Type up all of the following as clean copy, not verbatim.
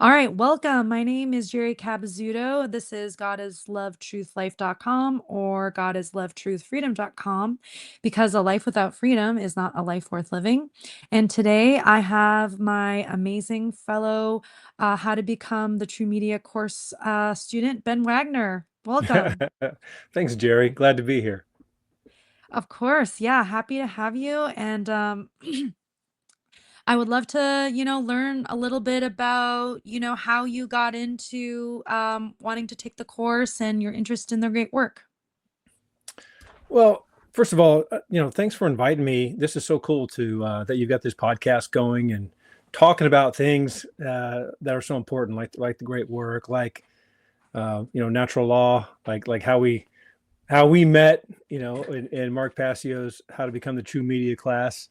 All right, welcome. My name is Jerry Cabazuto. This is godislovetruthlife.com or godislovetruthfreedom.com because a life without freedom is not a life worth living. And today I have my amazing fellow How to Become the True Media course student, Ben Wagner. Welcome. Thanks, Jerry. Glad to be here. Of course. Yeah, happy to have you. And I would love to, learn a little bit about, how you got into wanting to take the course and your interest in the great work. Well, first of all, thanks for inviting me. This is so cool to that you've got this podcast going and talking about things that are so important, like the great work, like natural law, like how we met, in Mark Passio's How to Become the True Media class.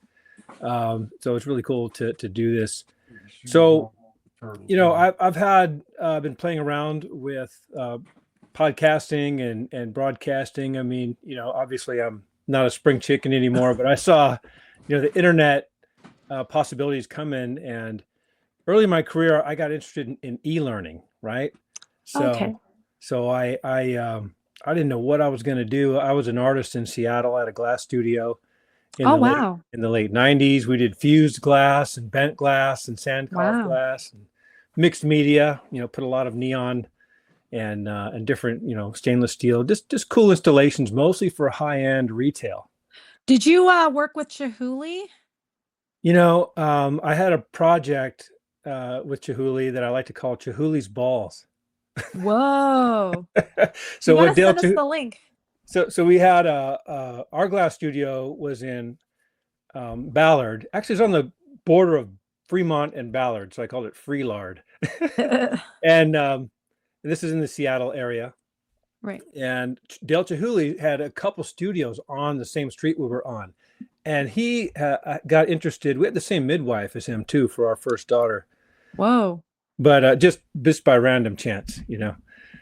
So it's really cool to do this. So I've had been playing around with podcasting and broadcasting. I mean, obviously I'm not a spring chicken anymore, but I saw, the internet possibilities come in, and early in my career, I got interested in e-learning, right? Okay. So, so I didn't know what I was going to do. I was an artist in Seattle at a glass studio in Oh, the late wow. in the late 90s. We did fused glass and bent glass and sand carved Wow. glass and mixed media, put a lot of neon and different, stainless steel, just cool installations, mostly for high-end retail. Did you work with Chihuly? I had a project with Chihuly that I like to call Chihuly's balls. Whoa. You So got what to Dale? send us the link. So we had our glass studio was in Ballard. Actually, it's on the border of Fremont and Ballard, so I called it Freelard. And this is in the Seattle area. Right. And Dale Chihuly had a couple studios on the same street we were on, and he got interested. We had the same midwife as him too for our first daughter, Whoa. but just by random chance.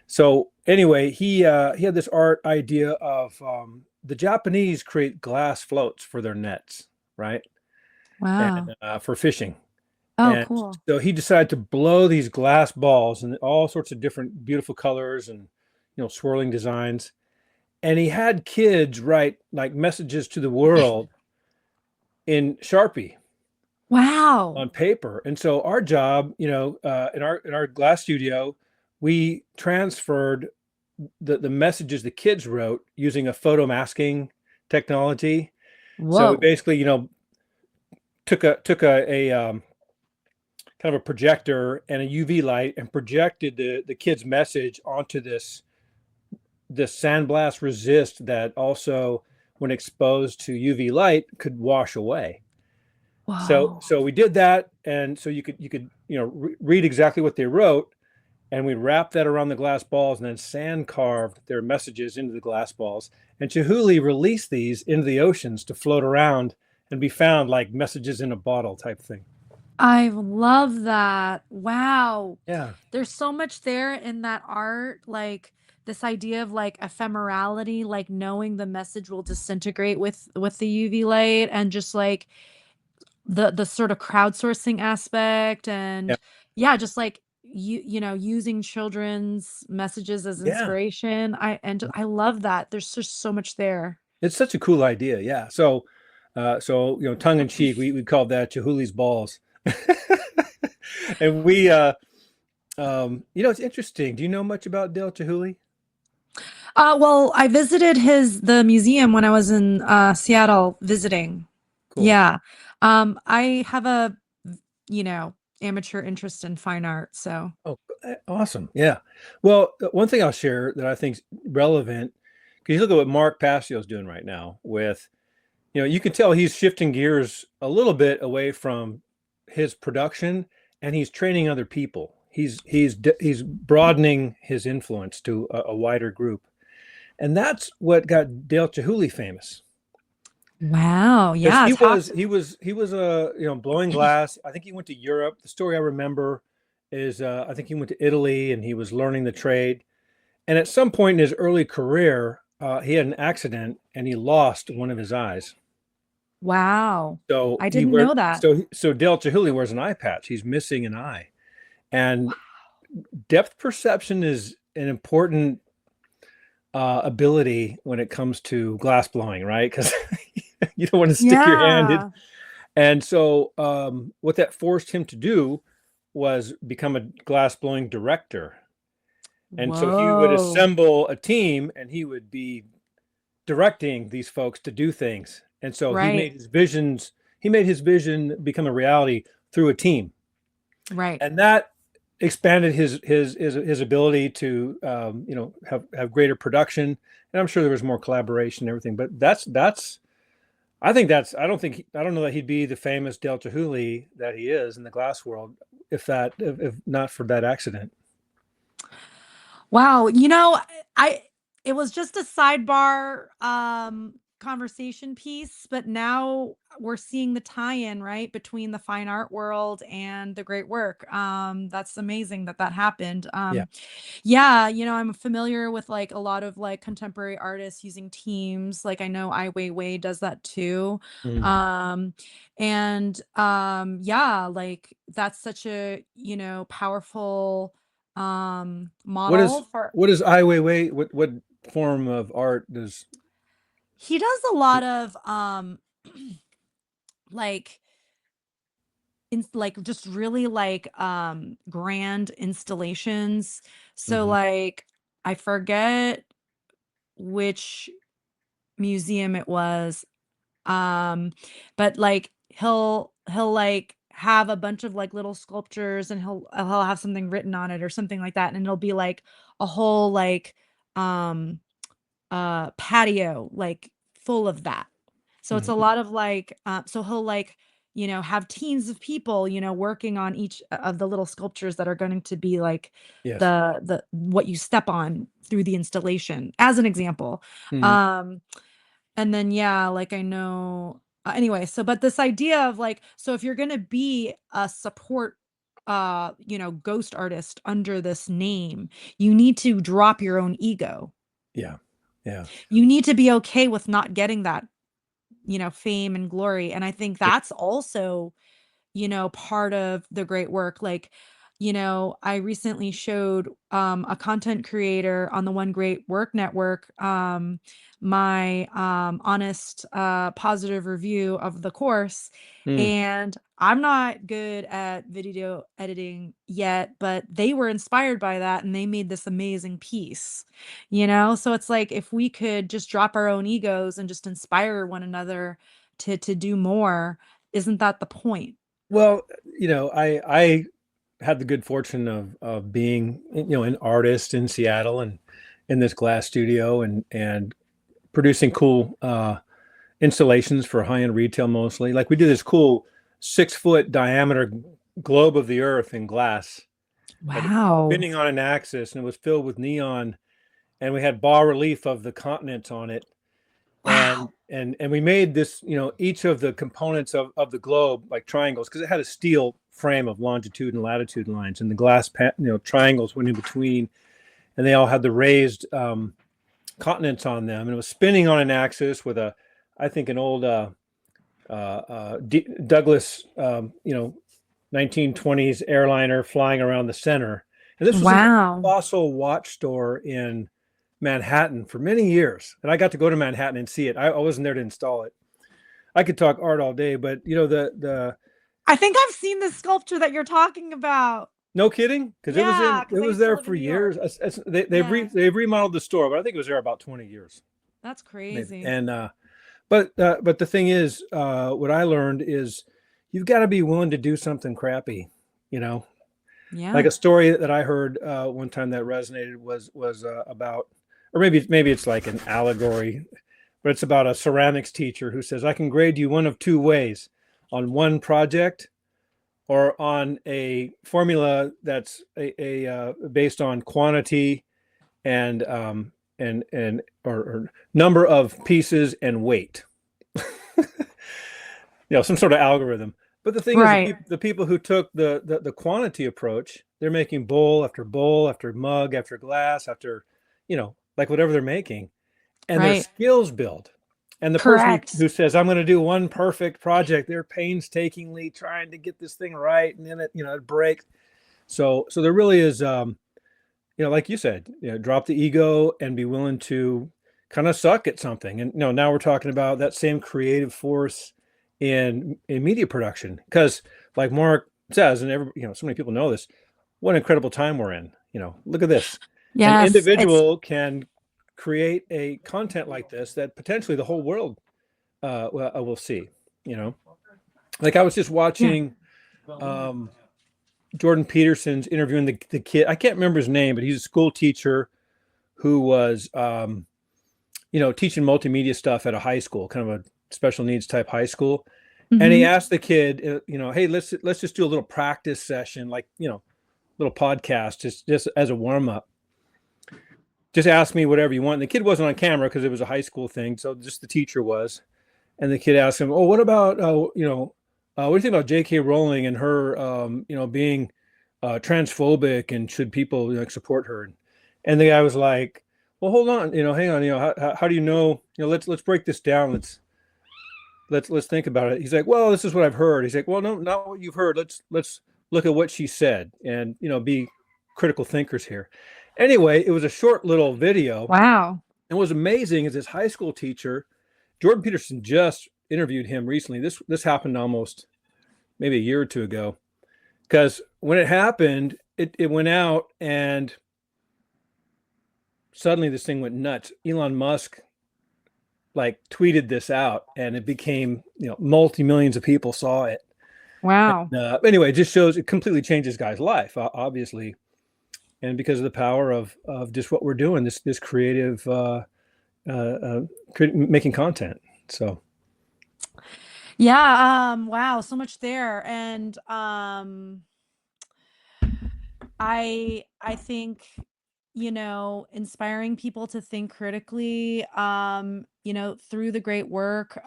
So anyway, he had this art idea of the Japanese create glass floats for their nets, right? Wow. And for fishing. Oh, And cool. so he decided to blow these glass balls in all sorts of different beautiful colors and swirling designs. And he had kids write like messages to the world in Sharpie Wow. on paper. And so our job, in our glass studio, we transferred the messages the kids wrote using a photo masking technology. So we Whoa. basically, took a kind of a projector and a UV light and projected the kid's message onto this sandblast resist that also, when exposed to UV light, could wash away. So Whoa. so we did that, and so you could read exactly what they wrote, and we wrapped that around the glass balls and then sand carved their messages into the glass balls. And Chihuly released these into the oceans to float around and be found like messages in a bottle type thing. I love that. Wow. Yeah. There's so much there in that art, like this idea of like ephemerality, like knowing the message will disintegrate with the UV light and just like the sort of crowdsourcing aspect Yeah. and yeah, just like using children's messages as Yeah. inspiration. I love that. There's just so much there. It's such a cool idea. Yeah. So tongue in cheek, we called that Chihuly's balls. And it's interesting. Do you know much about Dale Chihuly? Well, I visited the museum when I was in Seattle visiting. Cool. Yeah. I have a, you know, amateur interest in fine art, so. Oh, awesome. Yeah. Well, one thing I'll share that I think's relevant, because you look at what Mark Passio is doing right now with, you can tell he's shifting gears a little bit away from his production, and he's training other people. He's broadening his influence to a wider group. And that's what got Dale Chihuly famous. Wow. Because Yeah, he talk. was he was he was blowing glass. I think he went to Europe. The story I remember is I think he went to Italy and he was learning the trade. And at some point in his early career, he had an accident and he lost one of his eyes. Wow. So I he didn't wear know that. so Dale Chihuly wears an eye patch. He's missing an eye, And depth perception is an important ability when it comes to glass blowing, right? Because you don't want to stick your hand in. Yeah. And so, what that forced him to do was become a glass blowing director. And so he would Whoa. assemble a team and he would be directing these folks to do things. And so Right. he made his vision become a reality through a team. Right. And that expanded his ability to have greater production. And I'm sure there was more collaboration and everything. But that's I don't know that he'd be the famous Delta Hooley that he is in the glass world if not for that accident. Wow, I it was just a sidebar conversation piece, but now we're seeing the tie-in, right, between the fine art world and the great work. That's amazing that that happened. Yeah. Yeah, I'm familiar with like a lot of like contemporary artists using teams. Like I know Ai Weiwei does that too. Mm. Um and yeah, like that's such a, powerful What is model for what is Ai Weiwei? What form of art does? he does a lot of like like just really like grand installations. So Mhm. like I forget which museum it was. But like he'll like have a bunch of like little sculptures and he'll have something written on it or something like that, and it'll be like a whole like um patio like full of that. So it's a Mhm. lot of like so he'll like have teams of people working on each of the little sculptures that are going to be like Yes. the what you step on through the installation as an example. Mhm. um and then yeah, like I know anyway, so but this idea of like, so if you're going to be a support ghost artist under this name, you need to drop your own ego. Yeah. Yeah. You need to be okay with not getting that, fame and glory. And I think Yeah. that's also, part of the great work. Like, I recently showed a content creator on the One Great Work Network my honest positive review of the course. Mm. And I'm not good at video editing yet, but they were inspired by that and they made this amazing piece. So it's like if we could just drop our own egos and just inspire one another to do more, isn't that the point? Well, I had the good fortune of being, an artist in Seattle and in this glass studio and producing cool installations for high-end retail mostly. Like we did this cool 6 foot diameter globe of the earth in glass that was Wow. spinning on an axis and it was filled with neon, and we had bas relief of the continents on it. And Wow. and we made this, each of the components of the globe like triangles because it had a steel frame of longitude and latitude lines, and the glass triangles went in between, and they all had the raised continents on them, and it was spinning on an axis with I think an old Douglas 1920s airliner flying around the center. And this was in a Wow. Fossil watch store in Manhattan for many years. And I got to go to Manhattan and see it. I wasn't there to install it. I could talk art all day, but the I think I've seen the sculpture that you're talking about. no kidding, because Yeah, it because I was used to there live in for New York. years. Yeah, They've remodeled the store, but I think it was there about 20 years that's maybe. crazy. And but the thing is, what I learned is you've got to be willing to do something crappy, you know. Like Yeah. a story that I heard one time that resonated was about, or maybe it's like an allegory, but it's about a ceramics teacher who says, "I can grade you one of two ways: on one project, or on a formula that's based on quantity and or number of pieces and weight." Some sort of algorithm. But the thing is, Right. the people who took the quantity approach, they're making bowl after mug after glass after, like whatever they're making, and their Right. skills build. And the person Correct. who says, "I'm going to do one perfect project," they're painstakingly trying to get this thing right, and then it breaks. So there really is, like you said, drop the ego and be willing to kind of suck at something. And now we're talking about that same creative force in media production, because like Mark says, and so many people know this, what an incredible time we're in. Look at this. An Yes, it's individual can create a content like this that potentially the whole world will see. You know, like I was just yeah. watching um, Jordan Peterson's interviewing the kid. I can't remember his name, but he's a school teacher who was, teaching multimedia stuff at a high school, kind of a special needs type high school. And he Mhm. asked the kid, hey, let's just do a little practice session, like, little podcast, just as a warm up. Just ask me whatever you want. And the kid wasn't on camera because it was a high school thing, so just the teacher was. And the kid asked him, "Oh, what about what do you think about J.K. Rowling and her, being transphobic, and should people support her?" And the guy was like, "Well, hold on, hang on, how do you know? Let's break this down. Let's think about it." He's like, "Well, this is what I've heard." He's like, "Well, no, not what you've heard. Let's look at what she said, and be critical thinkers here." Anyway, it was a short little video. Wow. And what was amazing is this high school teacher, Jordan Peterson, just interviewed him recently. This happened almost maybe a year or two ago, because when it happened, it went out, and suddenly this thing went nuts. Elon Musk like tweeted this out, and it became, multi millions of people saw it. Wow. And, anyway, it just shows it completely changed this guy's life, obviously, and because of the power of just what we're doing, this creative making content. So Yeah, wow, so much there. And I think, inspiring people to think critically, through the great work,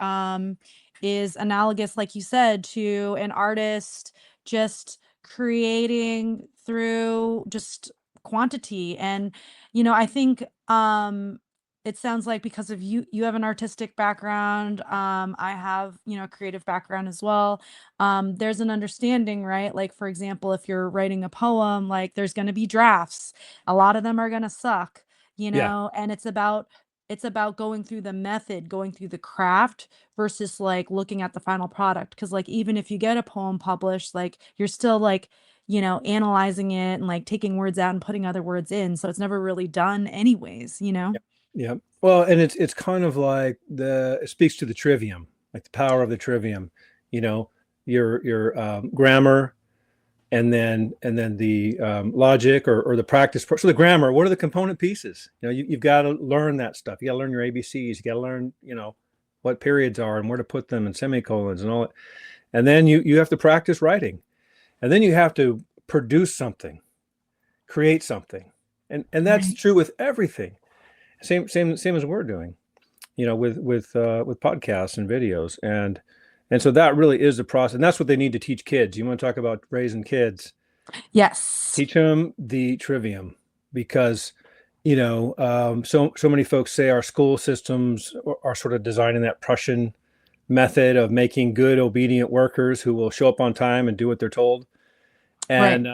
is analogous, like you said, to an artist just creating through just quantity. And, I think, it sounds like because of you have an artistic background, I have, a creative background as well. There's an understanding, right? Like, for example, if you're writing a poem, like there's going to be drafts. A lot of them are going to suck, yeah, and it's about going through the method, going through the craft versus like looking at the final product. Cause like even if you get a poem published, like you're still like, analyzing it and like taking words out and putting other words in. So it's never really done anyways. yeah, yeah. Well, and it's kind of like it speaks to the trivium, like the power of the trivium. You know, your grammar, and then the logic, or the practice. So the grammar, what are the component pieces? You've got to learn that stuff. You got to learn your ABCs. You got to learn, what periods are and where to put them, and semicolons and all that. And then you have to practice writing, and then you have to produce something, create something, and that's Right. true with everything. Same as we're doing, with podcasts and videos, and so that really is the process, and that's what they need to teach kids. You want to talk about raising kids? Yes. Teach them the trivium, because so many folks say our school systems are sort of designing that Prussian method of making good, obedient workers who will show up on time and do what they're told, Right. and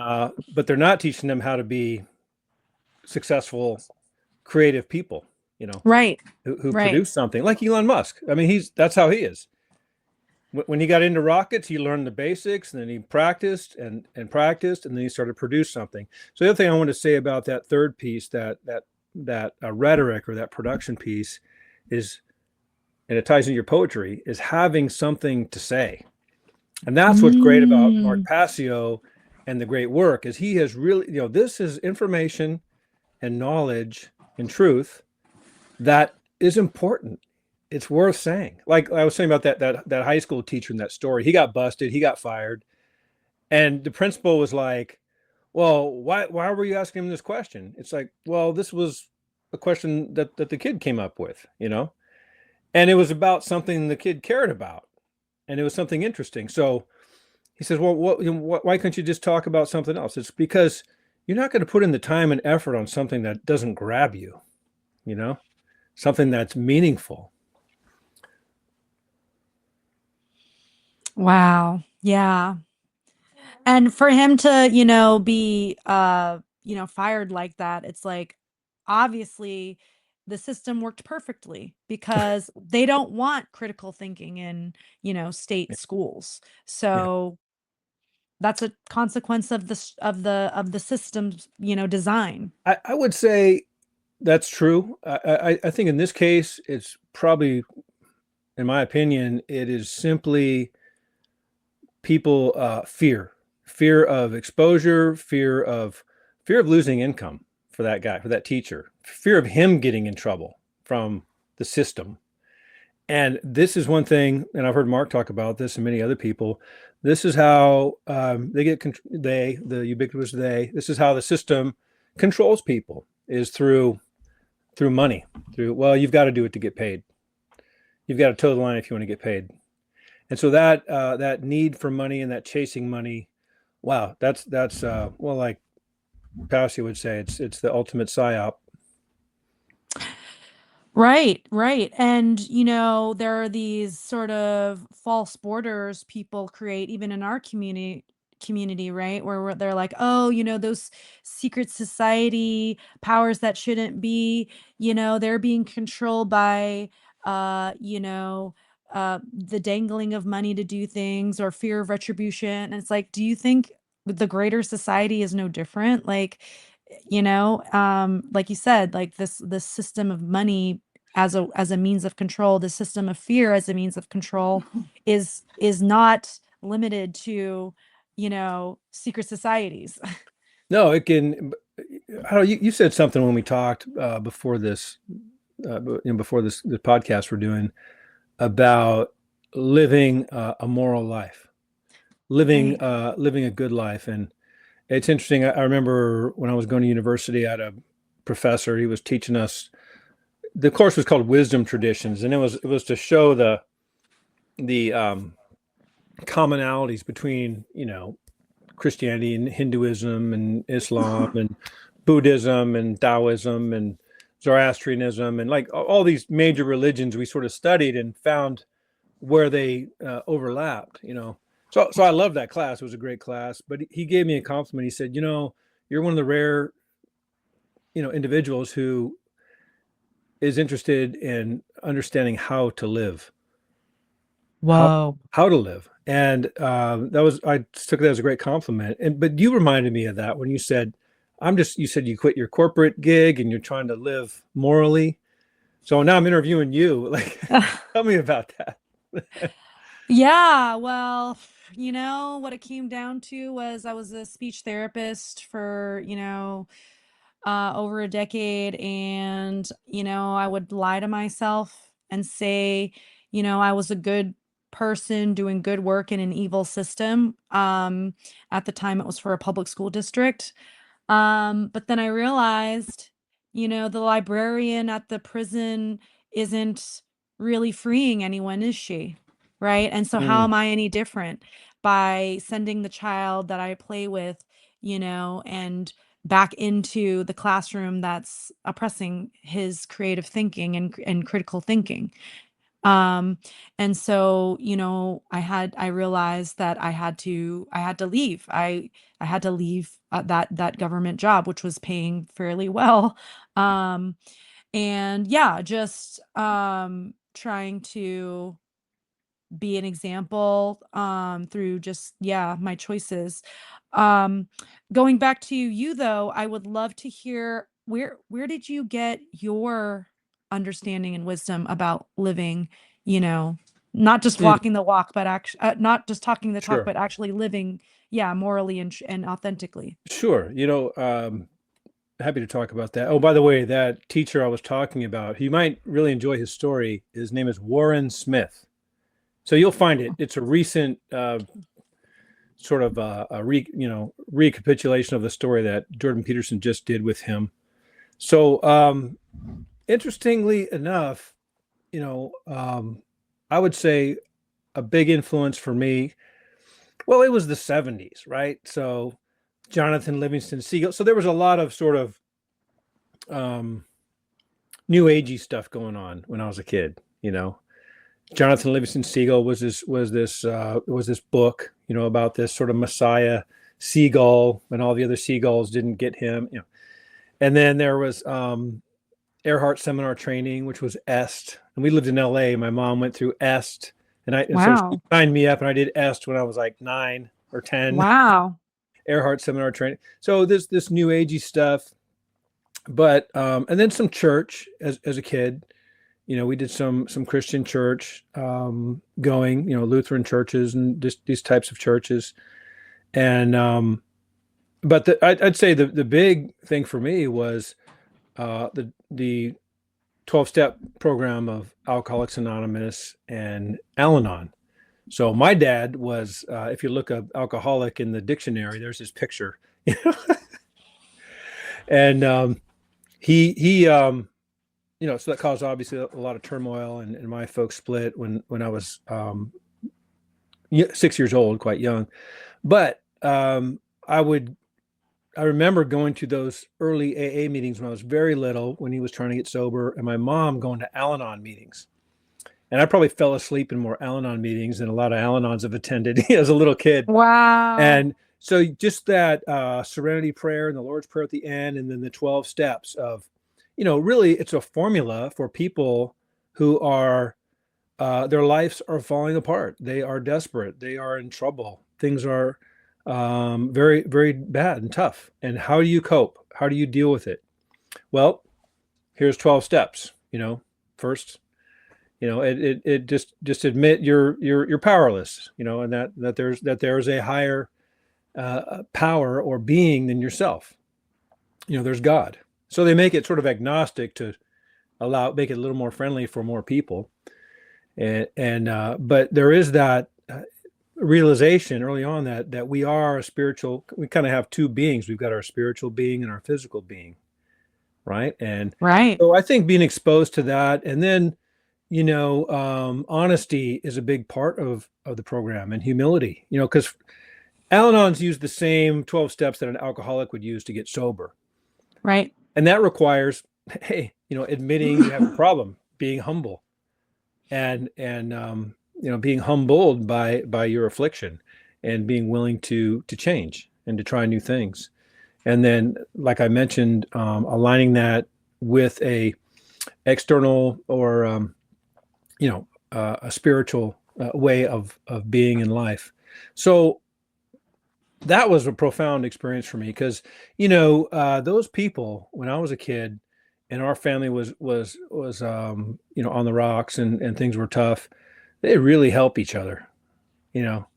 but they're not teaching them how to be successful, creative people. You know, Right. who Right. produce something like Elon Musk. I mean, that's how he is. When he got into rockets, he learned the basics, and then he practiced and practiced, and then he started to produce something. So the other thing I want to say about that third piece, that rhetoric, or that production piece, is, and it ties into your poetry, is having something to say. And that's what's great about Mark Mm. Passio and the great work, is he has really, this is information and knowledge and truth that is important. It's worth saying. Like I was saying about that high school teacher in that story, he got busted, he got fired, and the principal was like, "Well, why were you asking him this question?" It's like, "Well, this was a question that the kid came up with, and it was about something the kid cared about, and it was something interesting." So he says, "Well, why couldn't you just talk about something else?" It's because you're not going to put in the time and effort on something that doesn't grab you, you know, something that's meaningful. Wow. Yeah. And for him to, be fired like that, it's like obviously the system worked perfectly because they don't want critical thinking in, state Yeah. schools. Yeah. So that's a consequence of the system's, design. I would say that's true. I think in this case, it's probably, in my opinion, it is simply people fear of exposure, fear of losing income for that guy, for that teacher, fear of him getting in trouble from the system. And this is one thing, and I've heard Mark talk about this and many other people. This is how the ubiquitous they. This is how the system controls people is through money. Through, well, you've got to do it to get paid. You've got to toe the line if you want to get paid. And so that need for money and that chasing money, wow, that's well, like Passio would say, it's the ultimate psyop. Right, right. And, there are these sort of false borders people create even in our community, right? Where they're like, "Oh, those secret society powers that shouldn't be, they're being controlled by the dangling of money to do things or fear of retribution." And it's like, do you think the greater society is no different? Like, like you said, like this system of money as a means of control, the system of fear as a means of control is not limited to, secret societies. No, it can. I don't, you said something when we talked before this, before this podcast we're doing about living a moral life, Right. living a good life. And it's interesting. I remember when I was going to university, I had a professor. He was teaching us. The course was called Wisdom Traditions, and it was to show the commonalities between Christianity and Hinduism and Islam and Buddhism and Taoism and Zoroastrianism and like all these major religions we sort of studied and found where they overlapped. So I loved that class. It was a great class. But he gave me a compliment. He said, you're one of the rare individuals who is interested in understanding how to live, how Whoa. how to live. And that was I took that as a great compliment. And but you reminded me of that when you said, you said you quit your corporate gig and you're trying to live morally. So now I'm interviewing you. Like, tell me about that. Yeah, well, what it came down to was I was a speech therapist for, over a decade. And, I would lie to myself and say, I was a good person doing good work in an evil system. At the time, it was for a public school district. But then I realized, the librarian at the prison isn't really freeing anyone, is she? Right? And so how Mm. am I any different by sending the child that I play with, and back into the classroom that's oppressing his creative thinking and critical thinking? Um, and so, I realized that I had to leave. I had to leave that government job, which was paying fairly well. Um, and yeah, just trying to be an example through just, yeah, my choices. Um Going back to you though, I would love to hear where did you get your understanding and wisdom about living, you know, not just Mm. walking the walk, but actually not just talking the talk, Sure. but actually living, yeah, morally and authentically. Sure. Happy to talk about that. Oh, by the way, that teacher I was talking about, you might really enjoy his story. His name is Warren Smith. So you'll find it. It's a recent sort of recapitulation of the story that Jordan Peterson just did with him. So interestingly enough, you know, um, I would say a big influence for me. Well, it was the '70s, right? So Jonathan Livingston Seagull. So there was a lot of sort of um, new agey stuff going on when I was a kid. Jonathan Livingston Seagull was this book, about this sort of Messiah seagull when all the other seagulls didn't get him. And then there was Earhart seminar training, which was EST. And we lived in LA. My mom went through EST. And so she Wow. signed me up, and I did EST when I was like 9 or 10. Wow. Earhart seminar training. So this new agey stuff, but and then some church as a kid. We did some Christian church, going, Lutheran churches and just these types of churches. And but I'd say the big thing for me was the 12-step program of Alcoholics Anonymous and Al-Anon. So my dad was, if you look up alcoholic in the dictionary, there's his picture. And so that caused obviously a lot of turmoil, and my folks split when I was 6 years old, quite young. But I remember going to those early AA meetings when I was very little, when he was trying to get sober, and my mom going to Al-Anon meetings. And I probably fell asleep in more Al-Anon meetings than a lot of Al-Anons have attended as a little kid. Wow. And so just that serenity prayer and the Lord's Prayer at the end, and then the 12 steps of, really it's a formula for people who are, their lives are falling apart. They are desperate. They are in trouble. Things are very, very bad and tough. And how do you cope? How do you deal with it? Well, here's 12 steps. First, it just admit you're powerless. And that there's a higher power or being than yourself. There's God. So they make it sort of agnostic to make it a little more friendly for more people. But there is that realization early on that we are a spiritual. We kind of have two beings. We've got our spiritual being and our physical being, right? And Right. so I think being exposed to that, and then honesty is a big part of the program, and humility. Because Al-Anon's use the same 12 steps that an alcoholic would use to get sober. Right. And that requires, hey, admitting you have a problem, being humble, and being humbled by your affliction, and being willing to change and to try new things. And then, like I mentioned, aligning that with a external or a spiritual way of being in life. So that was a profound experience for me, because those people, when I was a kid and our family was on the rocks, and things were tough, they really help each other. you know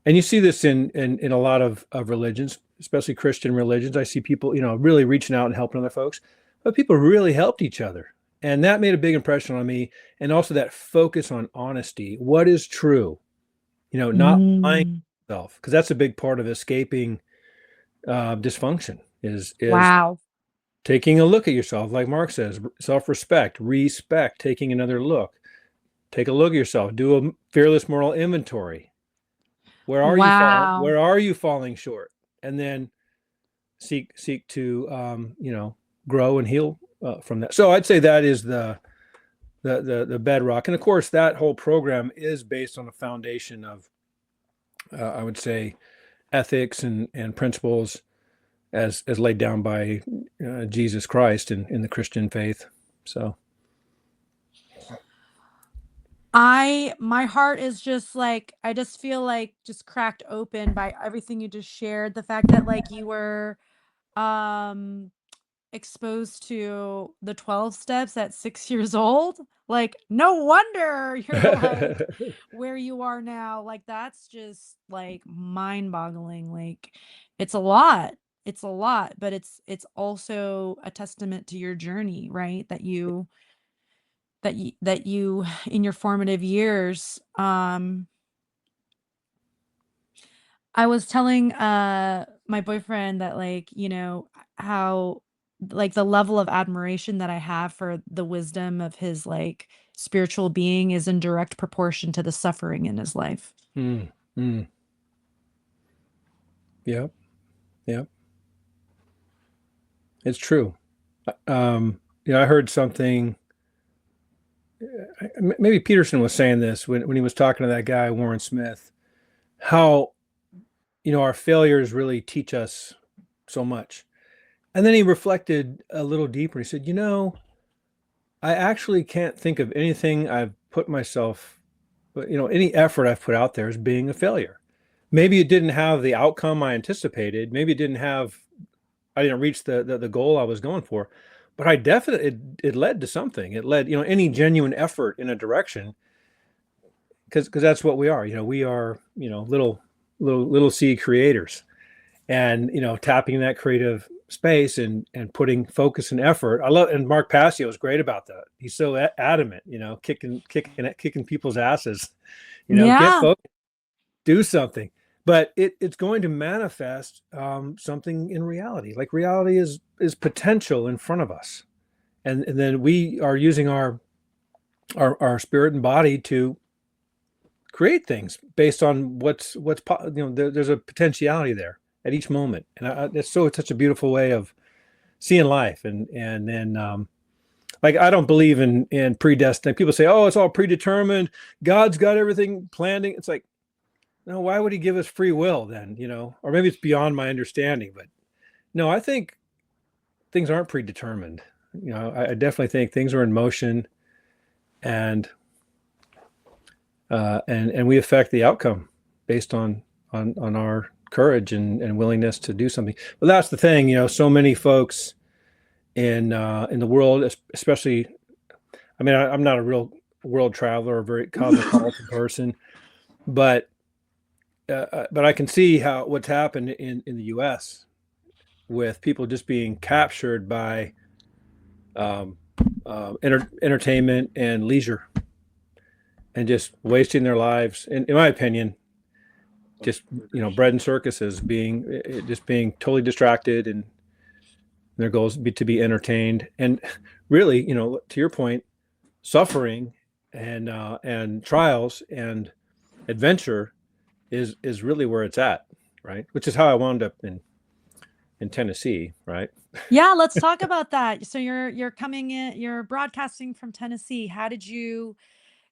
and you see this in a lot of religions, especially Christian religions. I see people really reaching out and helping other folks, but people really helped each other, and that made a big impression on me. And also that focus on honesty, what is true, not lying Mm. to yourself, because that's a big part of escaping dysfunction, is Wow. taking a look at yourself, like Mark says, self-respect, respect, taking another look. Take a look at yourself, do a fearless moral inventory. Wow. Where are you falling short? And then seek to grow and heal from that. So I'd say that is the bedrock. And of course, that whole program is based on a foundation of I would say ethics and principles as laid down by Jesus Christ in the Christian faith. So My heart is just like, I just feel like just cracked open by everything you just shared. The fact that like you were um exposed to the 12 steps at 6 years old. Like, no wonder you're like where you are now. Like, that's just like mind boggling. Like, it's a lot. It's a lot, but it's also a testament to your journey, right? That you in your formative years. I was telling my boyfriend that like, how like the level of admiration that I have for the wisdom of his like spiritual being is in direct proportion to the suffering in his life. mm, mm, yeah, yeah, it's true. I heard something. Maybe Peterson was saying this when he was talking to that guy Warren Smith. How our failures really teach us so much. And then he reflected a little deeper. He said, I actually can't think of anything I've put myself, any effort I've put out there as being a failure. Maybe it didn't have the outcome I anticipated. Maybe I didn't reach the goal I was going for, but I definitely, it led to something. It led, any genuine effort in a direction, because that's what we are. We are, little C creators, and tapping that creative space and putting focus and effort. And Mark Passio is great about that. He's so adamant, kicking people's asses, get Yeah. focused, do something. But it's going to manifest something in reality. Like, reality is potential in front of us, and then we are using our spirit and body to create things based on there's a potentiality there at each moment. And it's such a beautiful way of seeing life. And then like, I don't believe in predestined. People say, oh, it's all predetermined, God's got everything planned. It's like, no, why would he give us free will then? Or maybe it's beyond my understanding. But no, I think things aren't predetermined. I definitely think things are in motion, and and we affect the outcome based on our courage and willingness to do something. But that's the thing, so many folks in the world, especially, I mean, I'm not a real world traveler or a very cosmopolitan person, but I can see what's happened in the U.S. with people just being captured by entertainment and leisure, and just wasting their lives. In my opinion, just bread and circuses, being totally distracted, and their goals to be entertained. And really, to your point, suffering and trials and adventure is really where it's at, right? Which is how I wound up in Tennessee, right? Yeah, let's talk about that. So you're coming in, you're broadcasting from Tennessee. How did you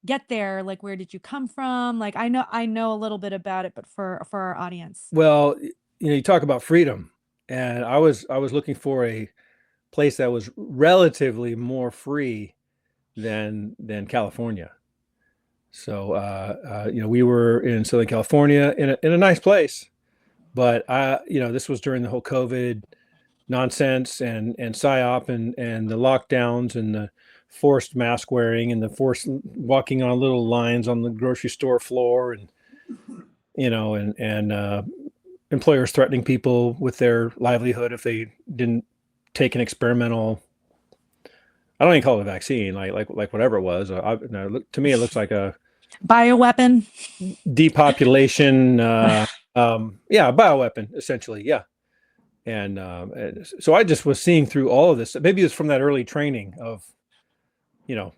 get there? Like, where did you come from? Like, I know a little bit about it, but for our audience. Well, you talk about freedom, and I was looking for a place that was relatively more free than California. So we were in Southern California in a nice place, but this was during the whole COVID nonsense and psyop and the lockdowns and the forced mask wearing and the forced walking on little lines on the grocery store floor, and employers threatening people with their livelihood if they didn't take an experimental. I don't even call it a vaccine, like whatever it was. No, to me, it looks like a Bioweapon. depopulation. Yeah, bioweapon, essentially. Yeah. And so I just was seeing through all of this. Maybe it's from that early training of, you know,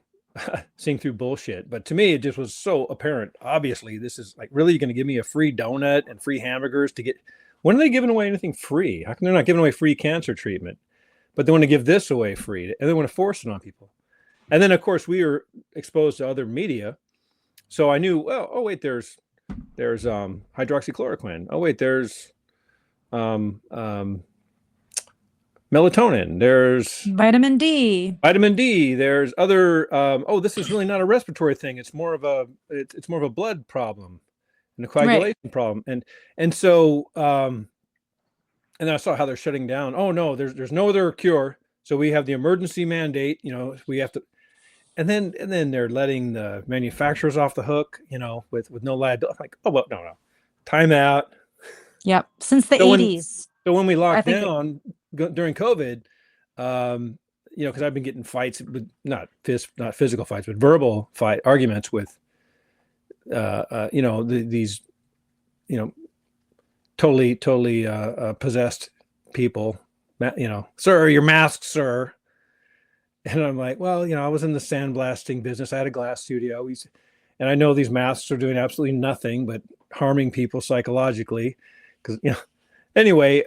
seeing through bullshit. But to me, it just was so apparent. Obviously, this is like, really, you're going to give me a free donut and free hamburgers to get. When are they giving away anything free? How come they're not giving away free cancer treatment? But they want to give this away free, and they want to force it on people. And then, of course, we were exposed to other media, so I knew. Well, oh wait, there's hydroxychloroquine. Oh wait, there's melatonin. There's Vitamin D. vitamin D. There's other. Oh, this is really not a respiratory thing. It's more of a blood problem and a Right. coagulation problem. And so and then I saw how they're shutting down. Oh no, there's no other cure. So we have the emergency mandate. We have to. And then they're letting the manufacturers off the hook. With no liability. I'm like, oh well, no, time out. Yep. Since the So when 80s. so when we I locked think it, down during COVID, because I've been getting fights, with not physical fights, but verbal arguments with, these, totally possessed people. Sir, your mask, sir. And I'm like, well, I was in the sandblasting business. I had a glass studio. And I know these masks are doing absolutely nothing but harming people psychologically. Because, anyway,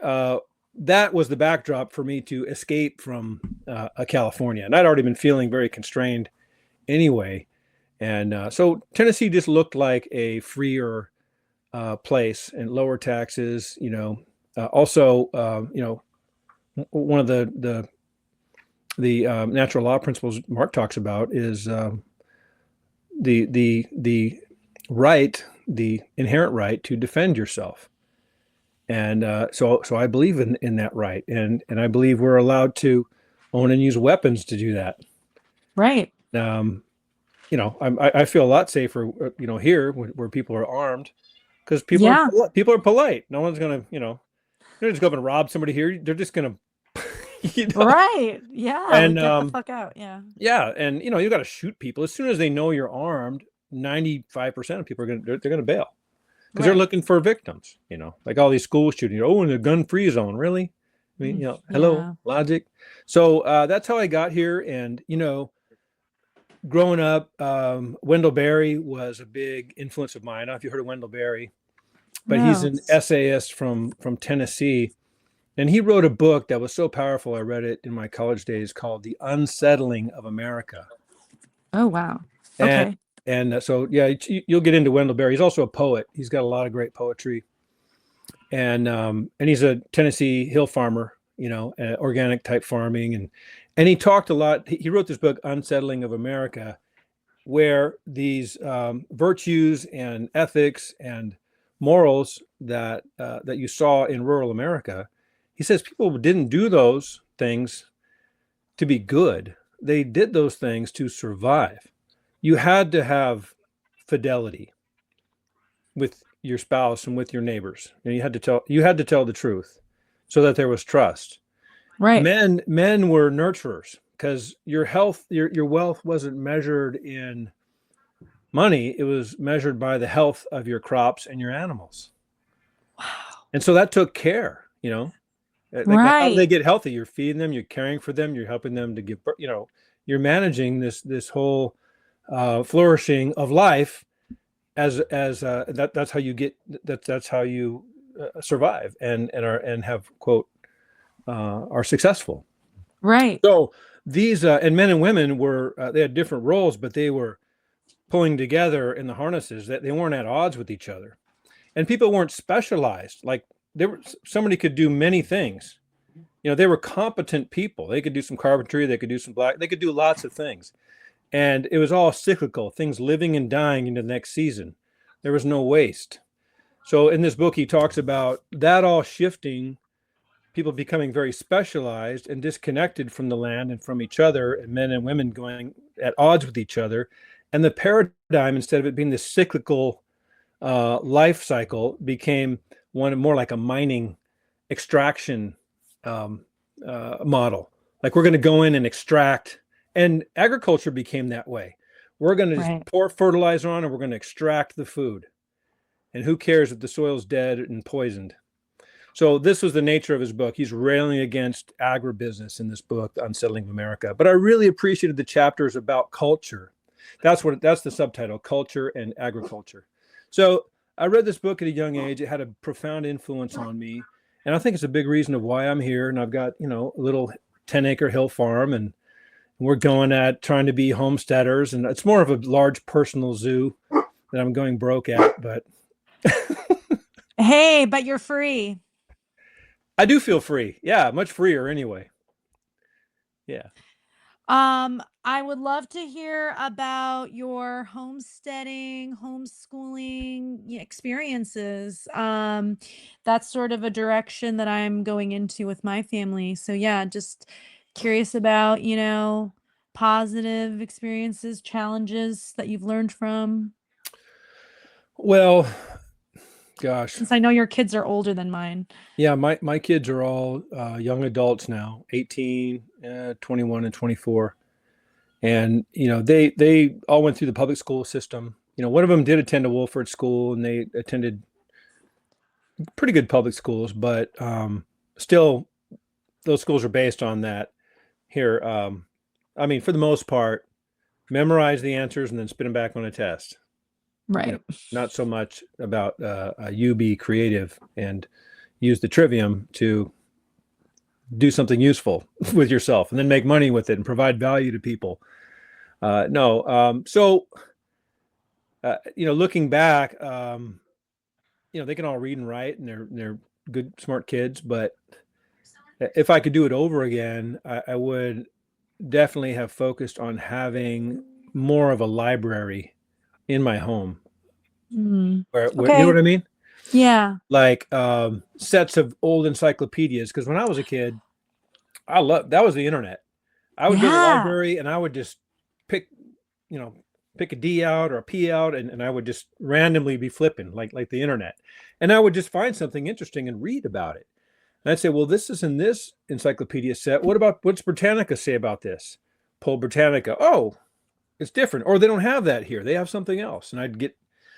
that was the backdrop for me to escape from California. And I'd already been feeling very constrained anyway. And so Tennessee just looked like a freer place, and lower taxes. Also, one of the natural law principles Mark talks about is the right, the inherent right to defend yourself. And so I believe in that right, and I believe we're allowed to own and use weapons to do that. Right. Um, I feel a lot safer, here where people are armed, because Yeah. people are polite. No one's gonna, they're just going to rob somebody here. They're just gonna, you know, Right. Yeah. Like and get the fuck out. Yeah. yeah, and you got to shoot people as soon as they know you're armed. 95% of people are they're gonna bail because they're Right. looking for victims. Like all these school shootings. Oh, in the gun-free zone, really? I mean, hello, Yeah. logic. So that's how I got here, and growing up, Wendell Berry was a big influence of mine. I don't know if you heard of Wendell Berry, but he's No. an essayist from Tennessee, and he wrote a book that was so powerful. I read it in my college days, called "The Unsettling of America." Oh, wow. And Okay. so yeah, you'll get into Wendell Berry. He's also a poet. He's got a lot of great poetry, and he's a Tennessee hill farmer, organic type farming, and he talked a lot. He wrote this book, Unsettling of America, where these virtues and ethics and morals that you saw in rural America, he says people didn't do those things to be good. They did those things to survive. You had to have fidelity with your spouse and with your neighbors, and you had to tell the truth so that there was trust. Right. Men were nurturers, because your wealth wasn't measured in money. It was measured by the health of your crops and your animals. Wow. And so that took care. Like, how do they Right. get healthy? You're feeding them, you're caring for them, you're helping them to give birth. You're managing this whole flourishing of life. That's how you get that's how you survive and have, quote, are successful. Right. So these and men and women were they had different roles, but they were pulling together in the harnesses. That they weren't at odds with each other, and people weren't specialized. Like, somebody could do many things. They were competent people. They could do some carpentry, they could do some they could do lots of things, and it was all cyclical, things living and dying into the next season. There was no waste. So in this book, he talks about that all shifting, people becoming very specialized and disconnected from the land and from each other, and men and women going at odds with each other. And the paradigm, instead of it being this cyclical life cycle, became one more like a mining extraction model. Like, we're going to go in and extract, and agriculture became that way. We're going to just Right. pour fertilizer on, and we're going to extract the food. And who cares if the soil's dead and poisoned? So this was the nature of his book. He's railing against agribusiness in this book, The Unsettling of America. But I really appreciated the chapters about culture. That's the subtitle, Culture and Agriculture. So I read this book at a young age. It had a profound influence on me. And I think it's a big reason of why I'm here. And I've got, a little 10-acre hill farm, and we're going at trying to be homesteaders. And it's more of a large personal zoo that I'm going broke at. But Hey, but you're free. I do feel free. Yeah, much freer anyway. Yeah. I would love to hear about your homesteading, homeschooling experiences. That's sort of a direction that I'm going into with my family. So yeah, just curious about, positive experiences, challenges that you've learned from. Well, gosh. Since I know your kids are older than mine. Yeah, my kids are all young adults now, 18, 21, and 24. And, they all went through the public school system. One of them did attend a Wolford school, and they attended pretty good public schools, but still, those schools are based on that here. I mean, for the most part, memorize the answers and then spit them back on a test. Right. Not so much about you be creative and use the trivium to do something useful with yourself and then make money with it and provide value to people. No. So, looking back, they can all read and write, and they're good, smart kids. But if I could do it over again, I would definitely have focused on having more of a library in my home, Mm. where you know what Okay. I mean? Yeah. Like sets of old encyclopedias. Because when I was a kid, I loved that was the internet. I would go to the Yeah. library and I would just pick, you know, pick a D out or a P out, and I would just randomly be flipping like the internet. And I would just find something interesting and read about it. And I'd say, well, this is in this encyclopedia set. What's Britannica say about this? Pull Britannica. Oh, it's different. Or they don't have that here. They have something else. And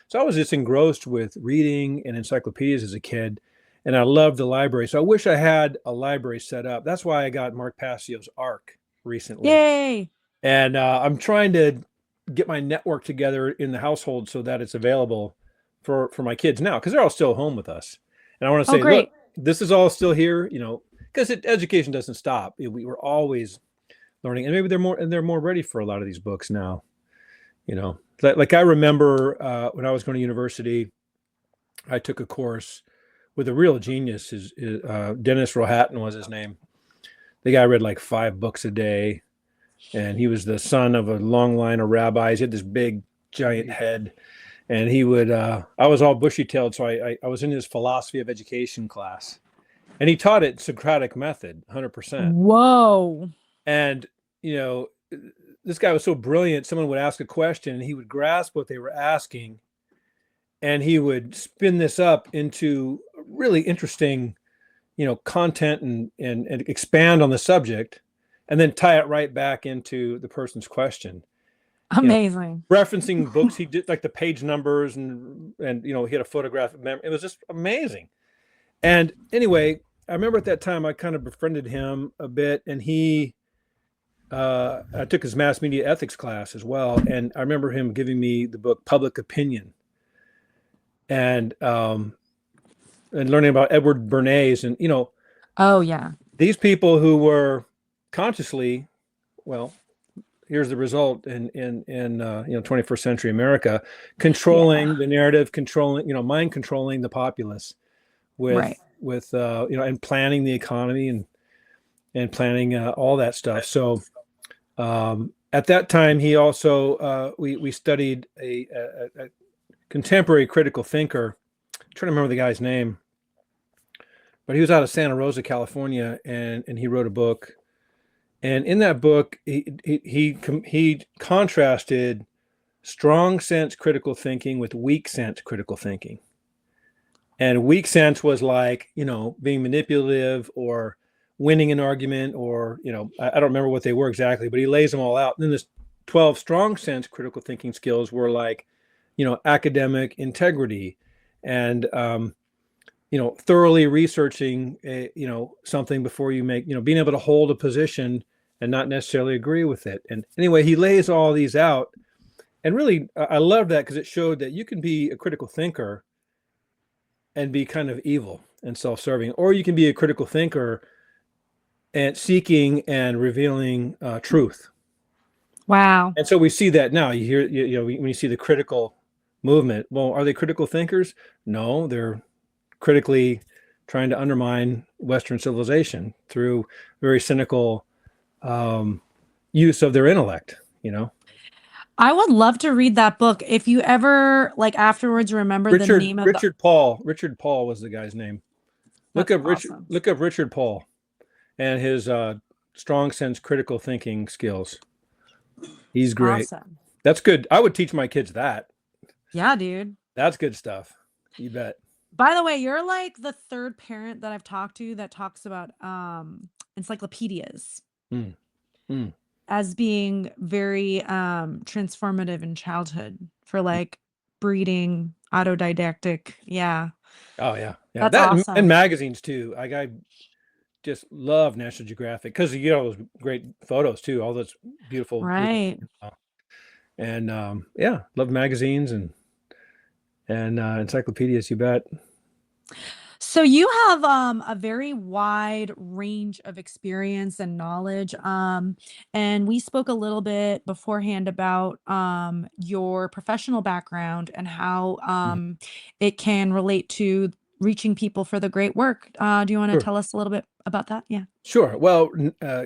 so I was just engrossed with reading and encyclopedias as a kid. And I loved the library. So I wish I had a library set up. That's why I got Mark Passio's Arc recently. Yay. And I'm trying to get my network together in the household so that it's available for my kids now, because they're all still home with us. And I want to Oh, say, look, great. this is all still here, because education doesn't stop. We were always learning, and maybe they're more ready for a lot of these books now. Like I remember when I was going to university, I took a course with a real genius. Dennis Rohatyn was his name. The guy read like 5 books a day, and he was the son of a long line of rabbis. He had this big, giant head, and he would. I was all bushy-tailed, so I was in his philosophy of education class, and he taught it Socratic method, 100%. Whoa. And you know, this guy was so brilliant. Someone would ask a question, and he would grasp what they were asking, and he would spin this up into really interesting, content, and expand on the subject, and then tie it right back into the person's question. You know, Amazing. referencing books he did, like the page numbers, and he had a photographic memory. It was just amazing. And anyway, I remember at that time I kind of befriended him a bit, and I took his mass media ethics class as well, and I remember him giving me the book Public Opinion, and and learning about Edward Bernays, and Oh, yeah. these people who were consciously, well, here's the result in 21st century America, Yeah. controlling the narrative, controlling, mind controlling the populace with Right. and planning the economy, and planning all that stuff. So at that time, he also we studied a contemporary critical thinker. I'm trying to remember the guy's name, but he was out of Santa Rosa, California, and he wrote a book. And in that book, he contrasted strong sense critical thinking with weak sense critical thinking. And weak sense was like, being manipulative or winning an argument, or, I don't remember what they were exactly, but he lays them all out. And then this 12 strong sense critical thinking skills were like, academic integrity, and, thoroughly researching, something before you make, being able to hold a position and not necessarily agree with it. And anyway, he lays all these out. And really, I love that because it showed that you can be a critical thinker and be kind of evil and self-serving, or you can be a critical thinker and seeking and revealing truth. Wow. And so we see that now. You hear, when you see the critical movement, well, are they critical thinkers? No, they're critically trying to undermine Western civilization through very cynical use of their intellect. I would love to read that book. If you ever, like, afterwards remember the Richard name of the. Richard Paul Richard Paul was the guy's name. Look That's up Richard awesome. look up Richard Paul and his strong sense critical thinking skills. He's great. Awesome. That's good. I would teach my kids that. Yeah, dude. That's good stuff. You bet. By the way, you're like the third parent that I've talked to that talks about encyclopedias Mm, mm. as being very transformative in childhood for like breeding, autodidactic. Yeah. Oh yeah, yeah. That's That and awesome. magazines too. I just love National Geographic because you get all those great photos too. All those beautiful, Right. and yeah, love magazines and encyclopedias. You bet. So you have a very wide range of experience and knowledge. And we spoke a little bit beforehand about your professional background and how Mhm. it can relate to reaching people for the great work. Do you want to Sure. tell us a little bit about that? Yeah. Sure. Well,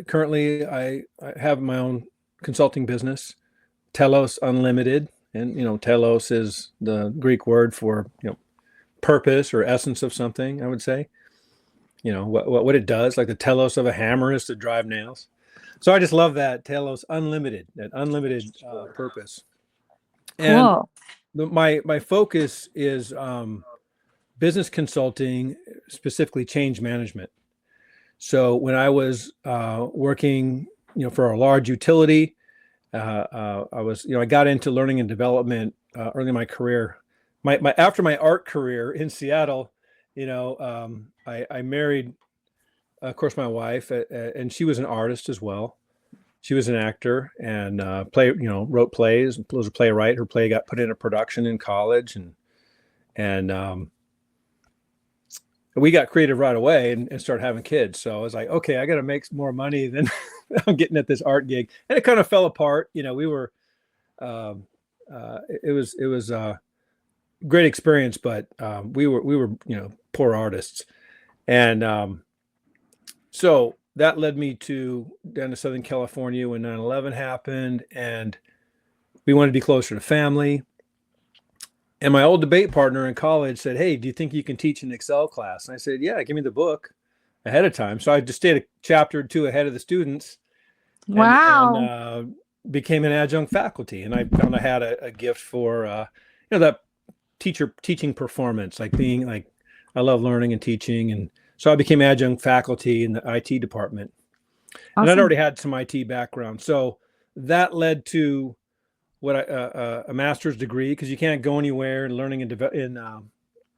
currently I have my own consulting business, Telos Unlimited, and Telos is the Greek word for purpose or essence of something. I would say, what it does, like the telos of a hammer is to drive nails. So I just love that Telos Unlimited, that unlimited purpose. And Cool. my focus is business consulting, specifically change management. So when I was working, for a large utility, I was, I got into learning and development early in my career. After my art career in Seattle, I married, of course, my wife, and she was an artist as well. She was an actor and wrote plays, was a playwright. Her play got put into production in college, and we got creative right away and started having kids. So I was like, okay, I got to make more money than I'm getting at this art gig. And it kind of fell apart. We were, um, it was a great experience, but we were, poor artists. And so that led me down to Southern California when 9/11 happened, and we wanted to be closer to family. And my old debate partner in college said, "Hey, do you think you can teach an Excel class?" And I said, "Yeah, give me the book ahead of time." So I just stayed a chapter or two ahead of the students, and Wow. became an adjunct faculty. And I found I had a gift for that teaching performance, like being like I love learning and teaching, and so I became adjunct faculty in the IT department. And I'd Awesome. already had some IT background, so that led to a master's degree, because you can't go anywhere in learning and in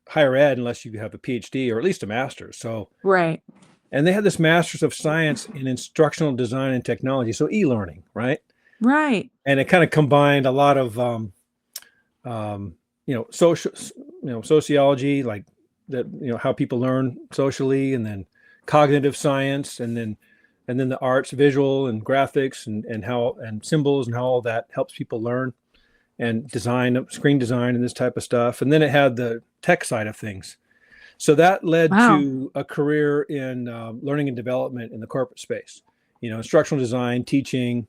higher ed unless you have a PhD or at least a master's. So, Right. and they had this master's of science in instructional design and technology, so e-learning, right? Right. And it kind of combined a lot of social, sociology, like that, how people learn socially, and then cognitive science, and then the arts, visual and graphics, and how and symbols, and how all that helps people learn and design, screen design, and this type of stuff. And then it had the tech side of things. So that led Wow. to a career in learning and development in the corporate space, instructional design, teaching.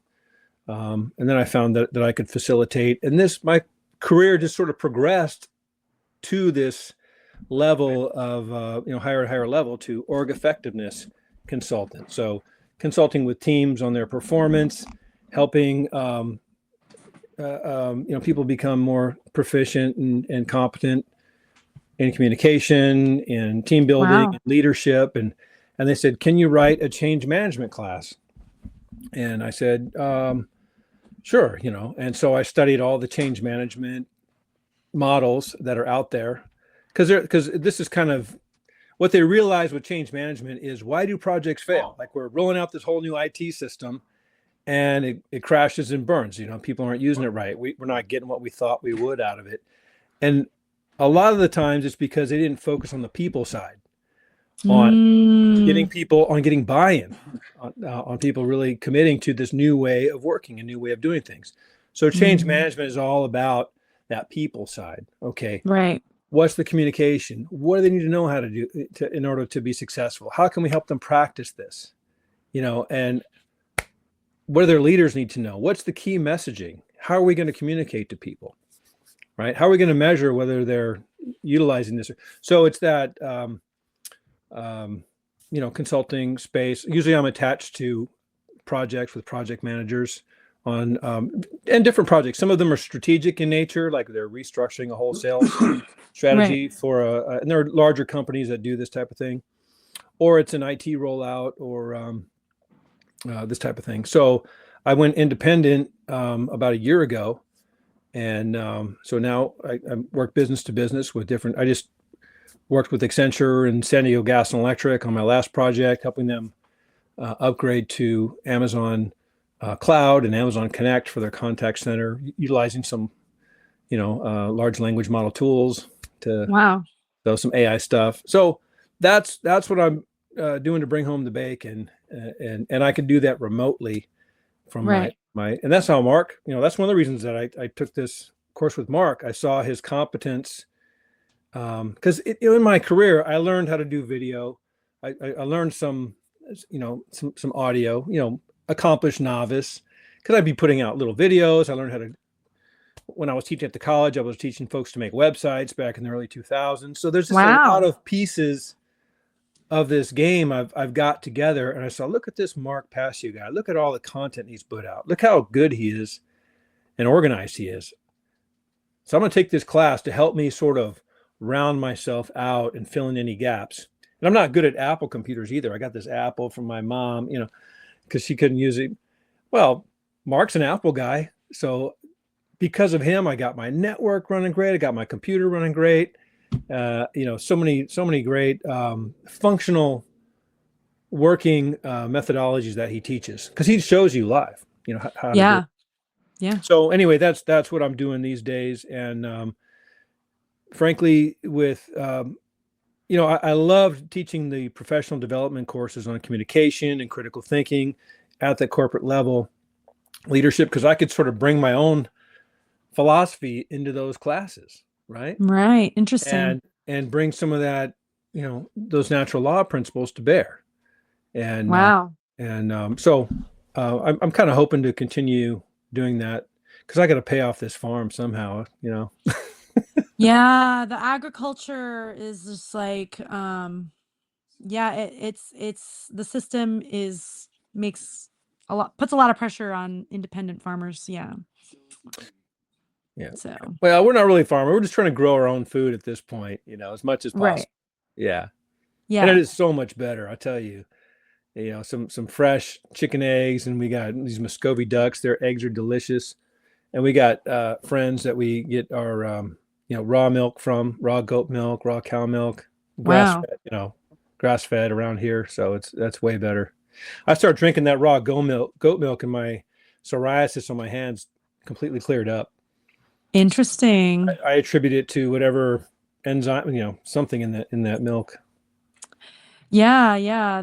And then I found that I could facilitate. And my career just sort of progressed to this level of, higher and higher level, to org effectiveness consultant. So consulting with teams on their performance, helping people become more proficient and competent in communication, in team building, Wow. and leadership. And they said, "Can you write a change management class?" And I said, "Sure." And so I studied all the change management models that are out there, because this is kind of what they realize with change management is, why do projects fail? Like, we're rolling out this whole new IT system, and it crashes and burns. People aren't using it right. We're not getting what we thought we would out of it. And a lot of the times it's because they didn't focus on the people side, on Mm, getting buy-in, on people really committing to this new way of working, a new way of doing things. So change mhm. management is all about that people side. Okay, Right. what's the communication? What do they need to know how to do in order to be successful? How can we help them practice this? And what do their leaders need to know? What's the key messaging? How are we going to communicate to people? Right? How are we going to measure whether they're utilizing this? So it's that um, consulting space. Usually, I'm attached to projects with project managers on and different projects. Some of them are strategic in nature, like they're restructuring a whole sales Right. strategy and there are larger companies that do this type of thing, or it's an IT rollout, or this type of thing. So I went independent about a year ago, and so now I work business to business with different. I just worked with Accenture and San Diego Gas and Electric on my last project, helping them upgrade to Amazon Cloud and Amazon Connect for their contact center, utilizing some, large language model tools to Wow. do some AI stuff. So that's what I'm doing to bring home the bacon, and I can do that remotely from Right. and that's how Mark, that's one of the reasons that I took this course with Mark. I saw his competence, because in my career I learned how to do video. I learned some audio, accomplished novice, because I'd be putting out little videos. I learned how to, when I was teaching at the college, I was teaching folks to make websites back in the early 2000s. So there's just a lot Wow. of pieces of this game I've got together. And I saw, look at this Mark Passio guy. Look at all the content he's put out. Look how good he is and organized he is. So I'm going to take this class to help me sort of round myself out and fill in any gaps. And I'm not good at Apple computers either. I got this Apple from my mom, because she couldn't use it. Well, Mark's an Apple guy. So because of him, I got my network running great. I got my computer running great. So many great functional working methodologies that he teaches, because he shows you live, how to do it. Yeah. Yeah. So anyway, that's what I'm doing these days. And frankly, with I love teaching the professional development courses on communication and critical thinking at the corporate level, leadership, because I could sort of bring my own philosophy into those classes, right? Right. Interesting. And bring some of that, those natural law principles to bear. And Wow. so I'm kind of hoping to continue doing that, because I got to pay off this farm somehow. Yeah, the agriculture is just like, yeah, it's the system is makes puts a lot of pressure on independent farmers. Yeah. Yeah. So, Well, we're not really farmers. We're just trying to grow our own food at this point, as much as right. possible. Yeah. And it Yeah. is so much better, I tell you. Some fresh chicken eggs, and we got these Muscovy ducks. Their eggs are delicious. And we got friends that we get our raw milk from, raw goat milk, raw cow milk, grass Wow. fed, grass fed around here. So that's way better. I started drinking that raw goat milk, and my psoriasis on my hands completely cleared up. Interesting. I attribute it to whatever enzyme, something in that milk. Yeah, yeah.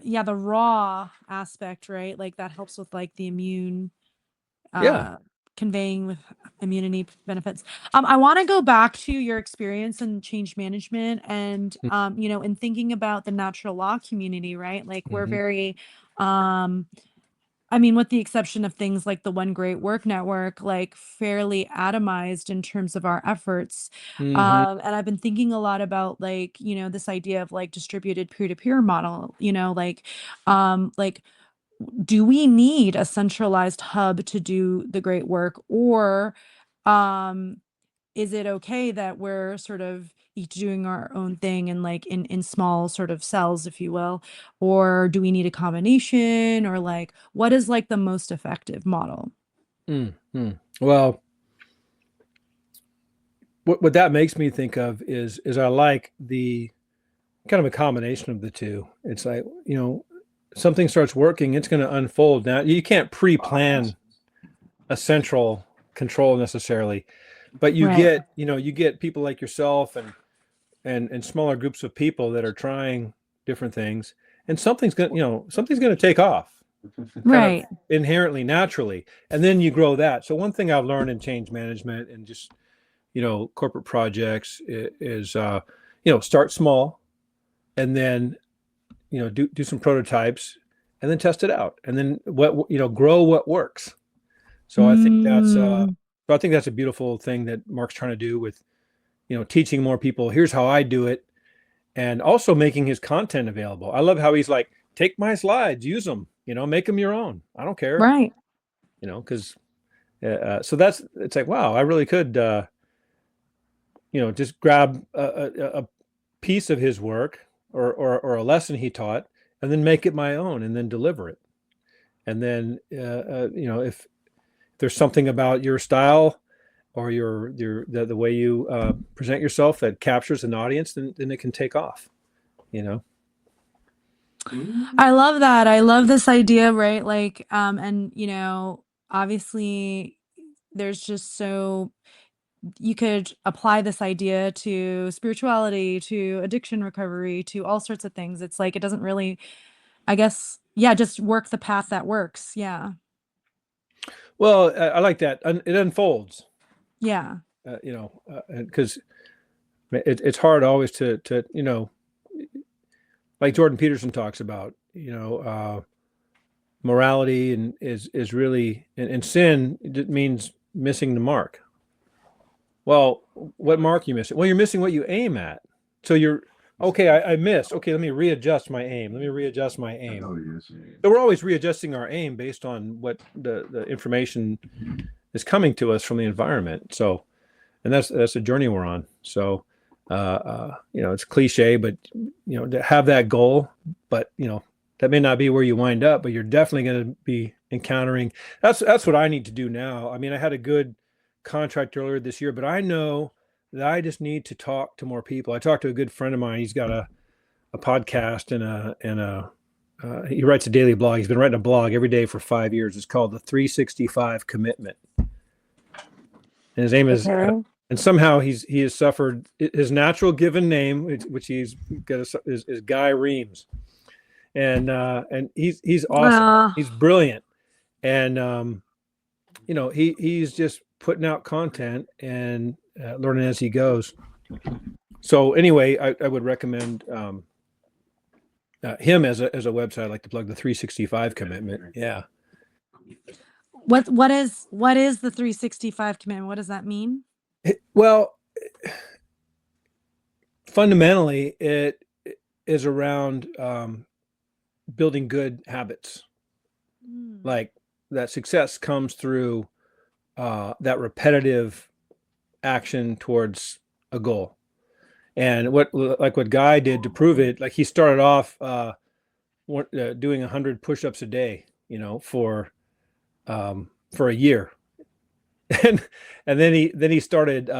Yeah, the raw aspect, right? Like that helps with like the immune Yeah. uh conveying with immunity benefits. I want to go back to your experience in change management and in thinking about the natural law community, right? Like we're Mm-hmm. very I mean, with the exception of things like the One Great Work Network, like fairly atomized in terms of our efforts. Mm-hmm. And I've been thinking a lot about like, this idea of like distributed peer-to-peer model, like do we need a centralized hub to do the great work, or um is it okay that we're sort of each doing our own thing and like in small sort of cells, if you will, or do we need a combination, or like what is like the most effective model? Mm-hmm. Well, what that makes me think of is I like the kind of a combination of the two. It's like, something starts working, it's going to unfold. Now, you can't pre-plan a central control necessarily, but you Right. get, you get people like yourself and smaller groups of people that are trying different things, and something's going to take off kind of Right. inherently, naturally, and then you grow that. So one thing I've learned in change management and just, corporate projects is, start small, and then do some prototypes, and then test it out, and then grow what works. So Mm, I think that's a beautiful thing that Mark's trying to do with teaching more people, here's how I do it, and also making his content available. I love how he's like, take my slides, use them, make them your own, I don't care, right. because so it's like, wow, I really could just grab a piece of his work, or a lesson he taught, and then make it my own, and then deliver it. And then if there's something about your style, or the way you present yourself that captures an audience, then it can take off. I love that. I love this idea, right? Like, and obviously there's just so you could apply this idea to spirituality, to addiction recovery, to all sorts of things. It's like it doesn't really, I guess, yeah, just work the path that works. Yeah. Well, I like that. It unfolds, Yeah. because it's hard always to like Jordan Peterson talks about, morality and is really and sin it means missing the mark. Well, what mark you missing? Well, you're missing what you aim at. So you're okay. I missed. Okay, let me readjust my aim. Let me readjust my aim. So we're always readjusting our aim based on what the information is coming to us from the environment. So, and that's the journey we're on. So, it's cliche, but to have that goal, but that may not be where you wind up, but you're definitely going to be encountering. That's what I need to do now. I mean, I had a good contract earlier this year, but I know that I just need to talk to more people. I talked to a good friend of mine. He's got a podcast and he writes a daily blog. He's been writing a blog every day for 5 years. It's called the 365 Commitment. And his name is, Okay. and somehow he has suffered his natural given name, which he's got is Guy Reams, and he's awesome. Uh, He's brilliant, and he's just putting out content and learning as he goes. So anyway, I would recommend him as a website. I'd like to plug the 365 Commitment. Yeah. what is the 365 commandment? What does that mean? Well, fundamentally, it is around building good habits. Mm. Like that success comes through that repetitive action towards a goal. And what Guy did to prove it, like he started off doing 100 push-ups a day, for a year, and then he started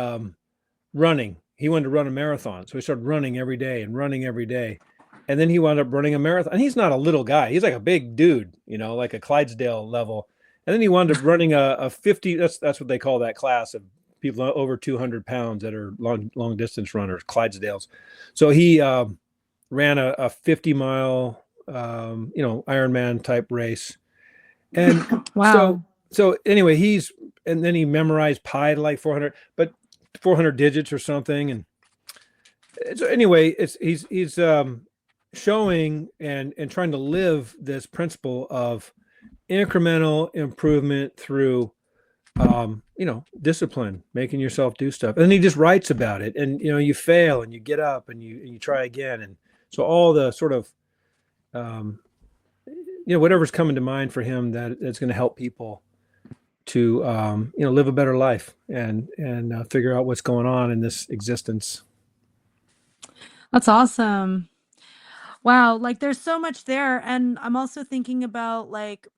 running. He wanted to run a marathon, so he started running every day and running every day, and then he wound up running a marathon. And he's not a little guy; he's like a big dude, like a Clydesdale level. And then he wound up running a 50. That's what they call that class of people over 200 pounds that are long distance runners, Clydesdales. So he ran a 50-mile Ironman type race, and Wow. so anyway and then he memorized pi to like 400, but 400 digits or something. And so anyway, he's showing and trying to live this principle of incremental improvement through discipline, making yourself do stuff. And then he just writes about it, and you fail and you get up and you try again. And so all the sort of whatever's coming to mind for him that's going to help people to live a better life and figure out what's going on in this existence. That's awesome. Wow, like there's so much there. And I'm also thinking about like,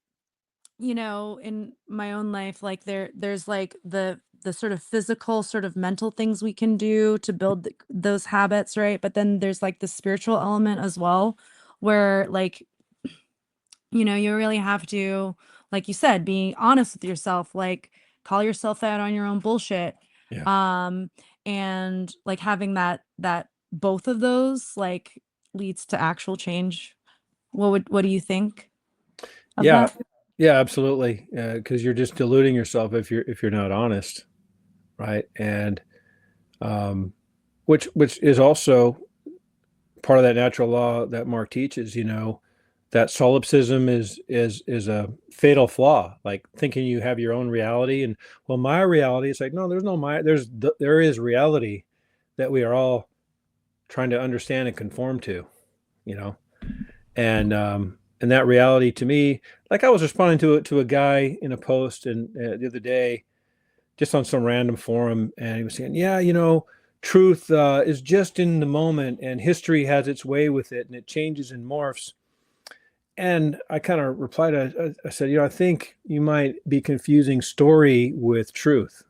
in my own life, like there's like the sort of physical, sort of mental things we can do to build those habits, right? But then there's like the spiritual element as well, where like, you really have to, like you said, be honest with yourself, like call yourself out on your own bullshit. Yeah. Um, and like having that both of those like leads to actual change. What do you think of Yeah. that? Yeah, absolutely. Because you're just deluding yourself if you're not honest, right? And which is also part of that natural law that Mark teaches. That solipsism is a fatal flaw. Like thinking you have your own reality, and well, my reality. It's like no, there's no my. There is reality that we are all trying to understand and conform to. You know, and that reality to me, like I was responding to a guy in a post and the other day, just on some random forum, and he was saying, yeah, truth is just in the moment, and history has its way with it, and it changes and morphs. And I kind of replied, I said, I think you might be confusing story with truth.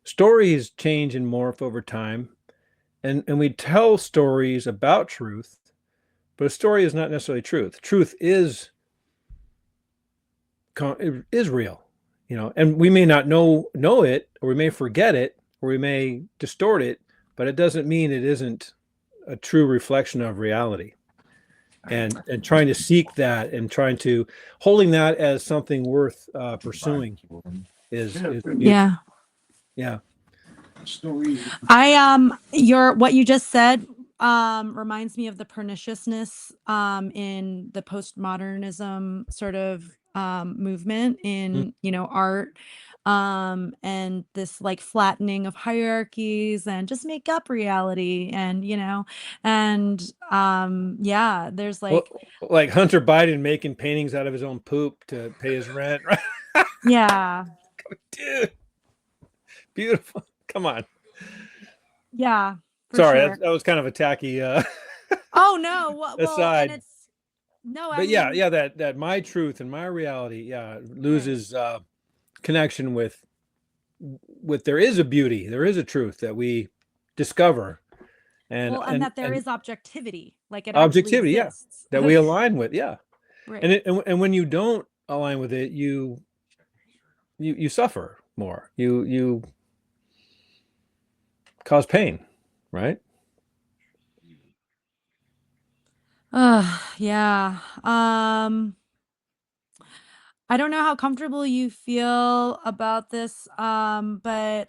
Stories change and morph over time, and we tell stories about truth, but a story is not necessarily truth. Truth is real, and we may not know it, or we may forget it, or we may distort it, but it doesn't mean it isn't a true reflection of reality. And trying to seek that and trying to holding that as something worth pursuing is beautiful. Yeah. Yeah. Your what you just said reminds me of the perniciousness in the postmodernism sort of movement Mm. in, art, and this like flattening of hierarchies and just make up reality, and yeah, there's Well, like, like Hunter Biden making paintings out of his own poop to pay his rent, right? yeah, Dude, beautiful. Come on. yeah, for Sorry, sure. that was kind of a tacky Oh no, well, and aside. it's no, I But yeah, mean, yeah, that my truth and my reality, yeah, right. loses connection with there is a beauty, there is a truth that we discover, and Well, and and that there and is objectivity, like it actually objectivity, yeah, exists. that we align with, yeah. And Right. and when you don't align with it, you suffer more. You cause pain, right? Yeah. I don't know how comfortable you feel about this, but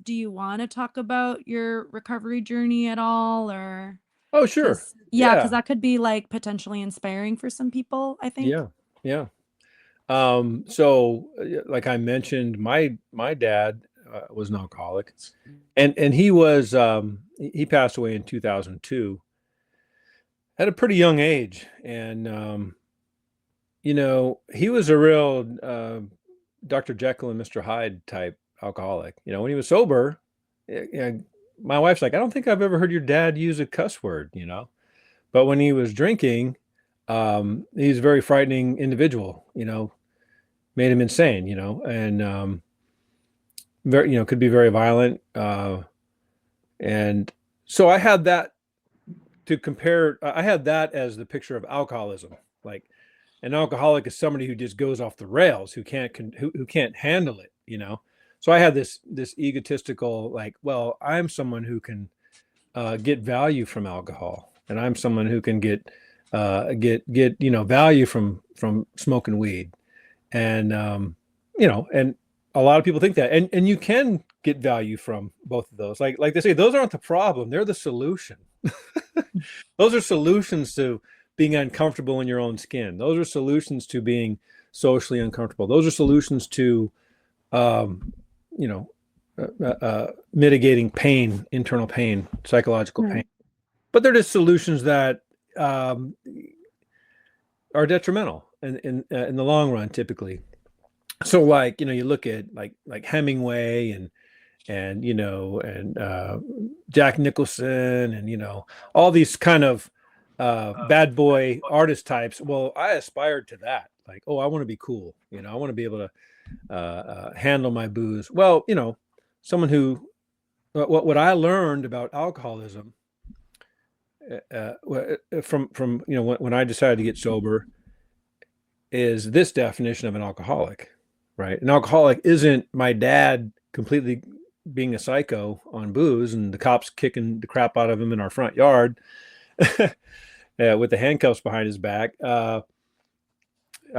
do you want to talk about your recovery journey at all, or Oh, sure. because yeah, because Yeah. that could be like potentially inspiring for some people, I think. Yeah. Yeah. So like I mentioned, my dad was an alcoholic, and he was he passed away in 2002 at a pretty young age, and he was a real Dr. Jekyll and Mr. Hyde type alcoholic. When he was sober, my wife's like, I don't think I've ever heard your dad use a cuss word. But when he was drinking, he's a very frightening individual. Made him insane. And very, could be very violent. And so I had that to compare. I had that as the picture of alcoholism. Like an alcoholic is somebody who just goes off the rails, who can't handle it. So I had this egotistical, like, well, I'm someone who can get value from alcohol, and I'm someone who can get value from smoking weed, and and a lot of people think that, and you can get value from both of those. Like they say, those aren't the problem; they're the solution. Those are solutions to being uncomfortable in your own skin. Those are solutions to being socially uncomfortable. Those are solutions to um, you know mitigating pain, internal pain, psychological pain. Right. But they're just solutions that um, are detrimental in the long run, typically. So, like you look at like Hemingway and Jack Nicholson and all these kind of bad boy artist types. Well, I aspired to that. Like, oh, I want to be cool. I want to be able to handle my booze. Well, someone who what I learned about alcoholism from when I decided to get sober is this definition of an alcoholic, right? An alcoholic isn't my dad completely being a psycho on booze and the cops kicking the crap out of him in our front yard with the handcuffs behind his back. I'll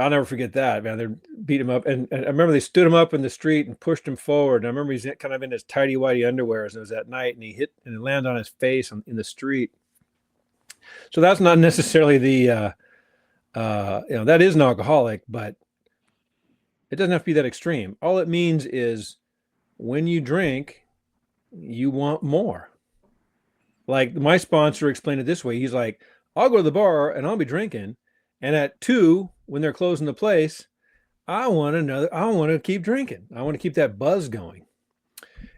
never forget that, man. They beat him up, and I remember they stood him up in the street and pushed him forward. And I remember he's kind of in his tidy whitey underwear, and it was at night, and he hit and it landed on his face in the street. So that's not necessarily that is an alcoholic, but it doesn't have to be that extreme. All it means is when you drink, you want more. Like my sponsor explained it this way. He's like, I'll go to the bar and I'll be drinking. And at 2, when they're closing the place, I want to keep drinking. I want to keep that buzz going.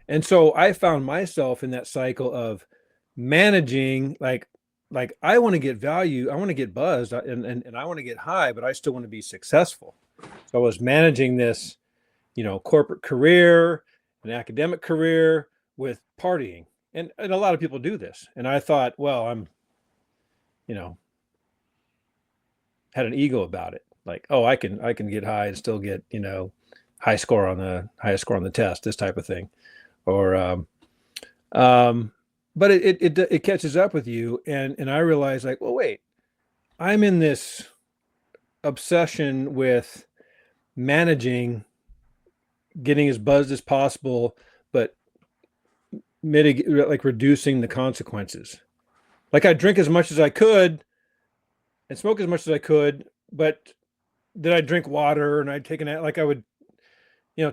And so I found myself in that cycle of managing, like I want to get value, I want to get buzzed and I want to get high, but I still want to be successful. So I was managing this, corporate career, an academic career with partying. And a lot of people do this. And I thought, well, I'm, you know, had an ego about it. Like, oh, I can get high and still get, highest score on the test, this type of thing. or um, but it catches up with you, and I realize like, well, wait, I'm in this obsession with managing, getting as buzzed as possible, but like reducing the consequences. Like I drink as much as I could and smoke as much as I could, but did I drink water and I'd take like I would,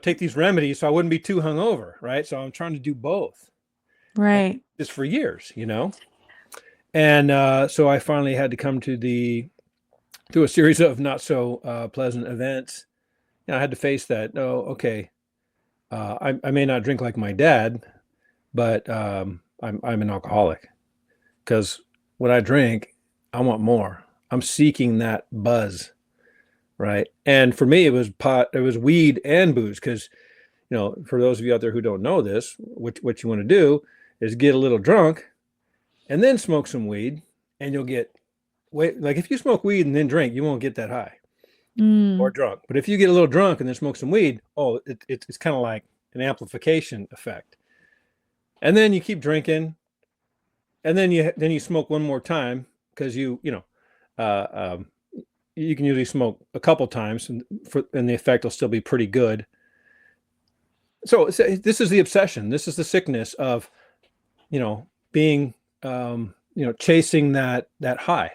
take these remedies so I wouldn't be too hungover, right? So I'm trying to do both. And Right. just for years. And so I finally had to come through a series of not so pleasant events. I had to face that. Oh, okay. I may not drink like my dad, but I'm an alcoholic because when I drink, I want more. I'm seeking that buzz, right? And for me, it was pot, it was weed and booze. Because for those of you out there who don't know this, what you want to do is get a little drunk and then smoke some weed, and you'll get wait like if you smoke weed and then drink, you won't get that high or Mm. drunk. But if you get a little drunk and then smoke some weed, oh, it's kind of like an amplification effect. And then you keep drinking, and then you smoke one more time because uh, um, you can usually smoke a couple times, and the effect will still be pretty good. So this is the obsession. This is the sickness of being chasing that high.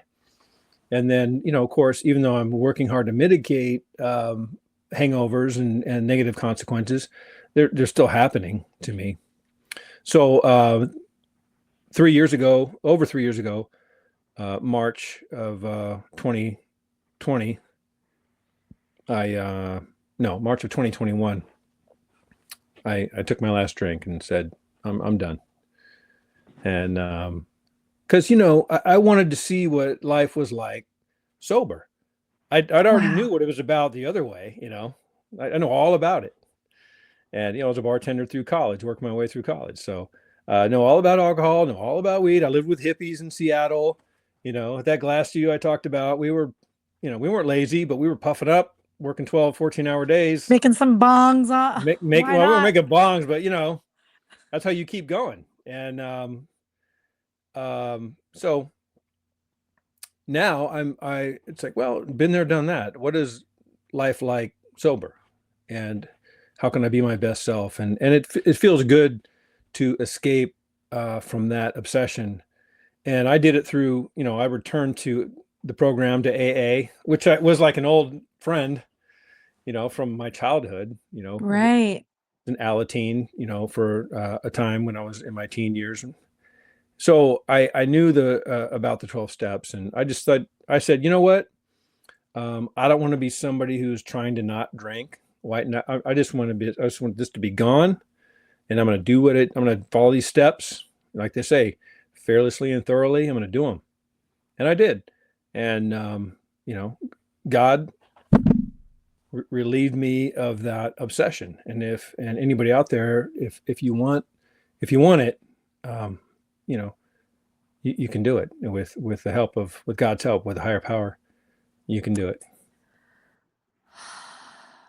And then of course, even though I'm working hard to mitigate hangovers and negative consequences, they're still happening to me. So 3 years ago, over 3 years ago, March of 2020, I no March of 2021, I took my last drink and said I'm done. And because I wanted to see what life was like sober. I'd already knew Wow. what it was about the other way. I know all about it. And I was a bartender through college, worked my way through college, so know all about alcohol, know all about weed. I lived with hippies in Seattle. At that glass to you I talked about, we weren't lazy, but we were puffing up, working 12, 14-hour days. Making some bongs. Why Well, we were not? making bongs, but that's how you keep going. And so now it's like, well, been there, done that. What is life like sober? And how can I be my best self? And it feels good to escape from that obsession. And I did it through, I returned to the program, to AA, which was like an old friend, from my childhood, Right. an Alateen, for a time when I was in my teen years. So I knew about the 12 steps, and I just thought, I said, you know what? I don't want to be somebody who's trying to not drink. White. I just want to be. I just want this to be gone, and I'm going to follow these steps, like they say, fearlessly and thoroughly. I'm going to do them, and I did. And you know, God relieved me of that obsession. And anybody out there, if you want it, um, you know, you can do it with the help of with God's help, with a higher power. You can do it.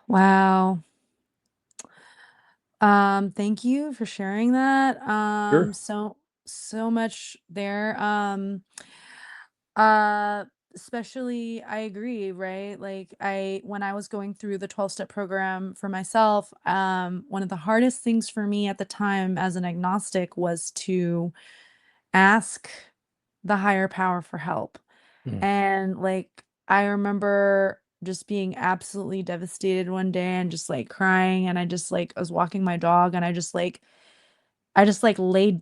Wow. Thank you for sharing that. Sure. So much there. Uh, Especially I agree, right? Like when I was going through the 12-step program for myself, one of the hardest things for me at the time as an agnostic was to ask the higher power for help. Mm. And like I remember just being absolutely devastated one day and just like crying, and I was walking my dog, and I just laid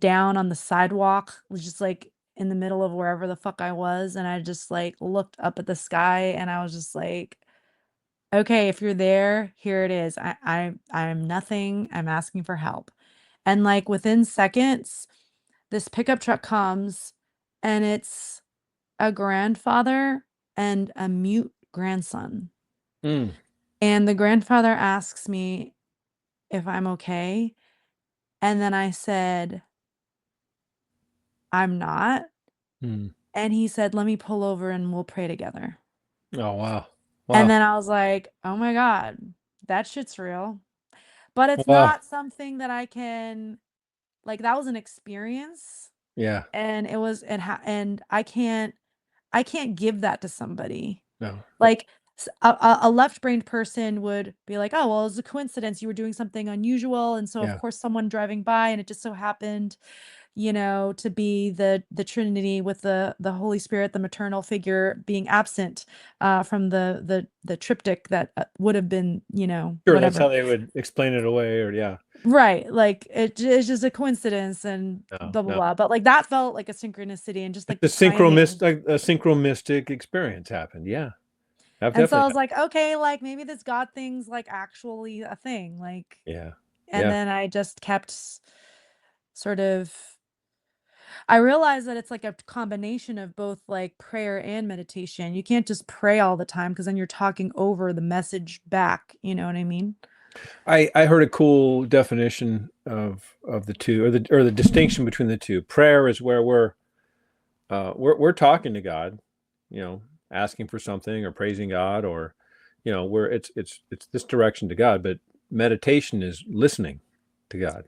down on the sidewalk, was just like in the middle of wherever the fuck I was, and I just like looked up at the sky, and I was just like, okay, if you're there, here it is. I'm nothing. I'm asking for help. And like within seconds, this pickup truck comes, and it's a grandfather and a mute grandson. Mm. And the grandfather asks me if I'm okay. And then I said, I'm not. Mm. And he said, let me pull over and we'll pray together. Oh wow. And Wow. then I was like, oh my God, that shit's real. but it's Wow. not something that I can like that was an experience Yeah. and it was and I can't give that to somebody. No. Like a left-brained person would be like, "Oh, well, it's a coincidence. You were doing something unusual, and so of Yeah. course someone driving by, and it just so happened, to be the Trinity with the Holy Spirit, the maternal figure being absent from the triptych that would have been, Sure, that's how whatever." they would explain it away, or yeah. Right, like it's just a coincidence and No, blah blah no. blah. But like that felt like a synchronicity and just like the It's a timing. synchromistic experience happened. Yeah. I've And so I definitely was had. like, okay, like maybe this God thing's like actually a thing. Like, Yeah. and Yeah. then I just kept sort of, I realized that it's like a combination of both like prayer and meditation. You can't just pray all the time because then you're talking over the message back. You know what I mean? I heard a cool definition of the two, or the distinction between the two. Prayer is where we're talking to God, you know, asking for something or praising God, or where it's this direction to God. But meditation is listening to God.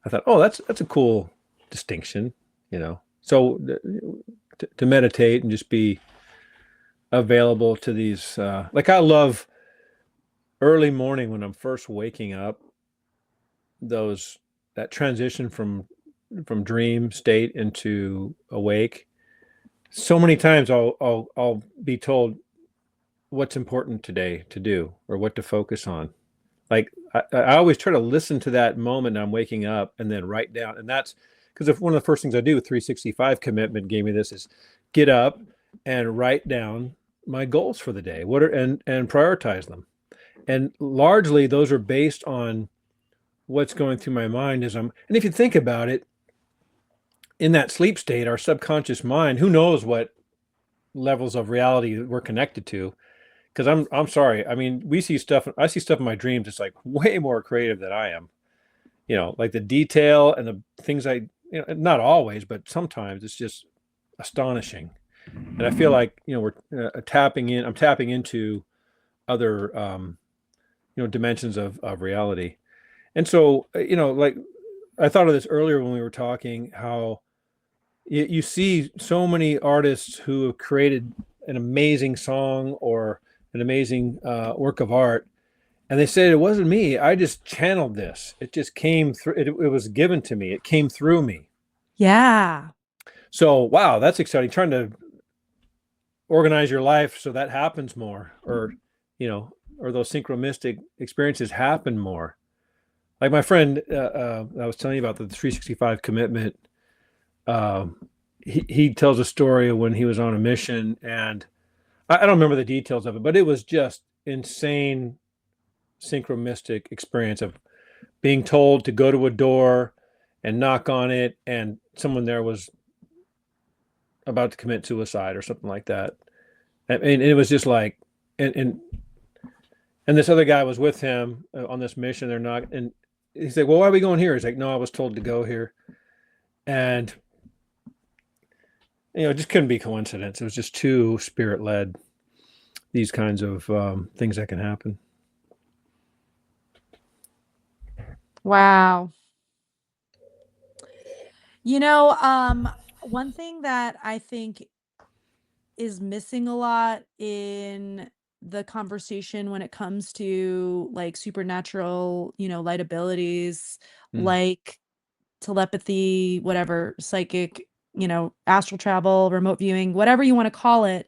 I thought, oh, that's a cool distinction, you know. So to meditate and just be available to these, like I love early morning when I'm first waking up, those that transition from dream state into awake. So many times I'll be told what's important today to do or what to focus on. Like I always try to listen to that moment I'm waking up and then write down. And that's because if one of the first things I do with 365 commitment gave me this is get up and write down my goals for the day. What are and prioritize them. And largely those are based on what's going through my mind as and if you think about it, in that sleep state, our subconscious mind, who knows what levels of reality we're connected to. Because I'm sorry. I mean, I see stuff in my dreams. It's like way more creative than I am. Like the detail and the things not always, but sometimes it's just astonishing. And I feel like, we're I'm tapping into other, dimensions of reality. And so, like I thought of this earlier when we were talking, how you see so many artists who have created an amazing song or an amazing work of art, and they said it wasn't me. I just channeled this. It just came through. It was given to me. It came through me. Yeah. So wow, that's exciting. Trying to organize your life so that happens more, or or those synchronistic experiences happen more. Like my friend, I was telling you about the 365 commitment. Um, he tells a story of when he was on a mission, and I don't remember the details of it, but it was just insane synchronistic experience of being told to go to a door and knock on it, and someone there was about to commit suicide or something like that. And it was just like, and this other guy was with him on this mission. They're not, and he's like, "Well, why are we going here?" He's like, "No, I was told to go here," and it just couldn't be coincidence. It was just too spirit led. These kinds of things that can happen. Wow. One thing that I think is missing a lot in the conversation when it comes to like supernatural, light abilities, Mm, like telepathy, whatever, psychic, astral travel, remote viewing, whatever you want to call it.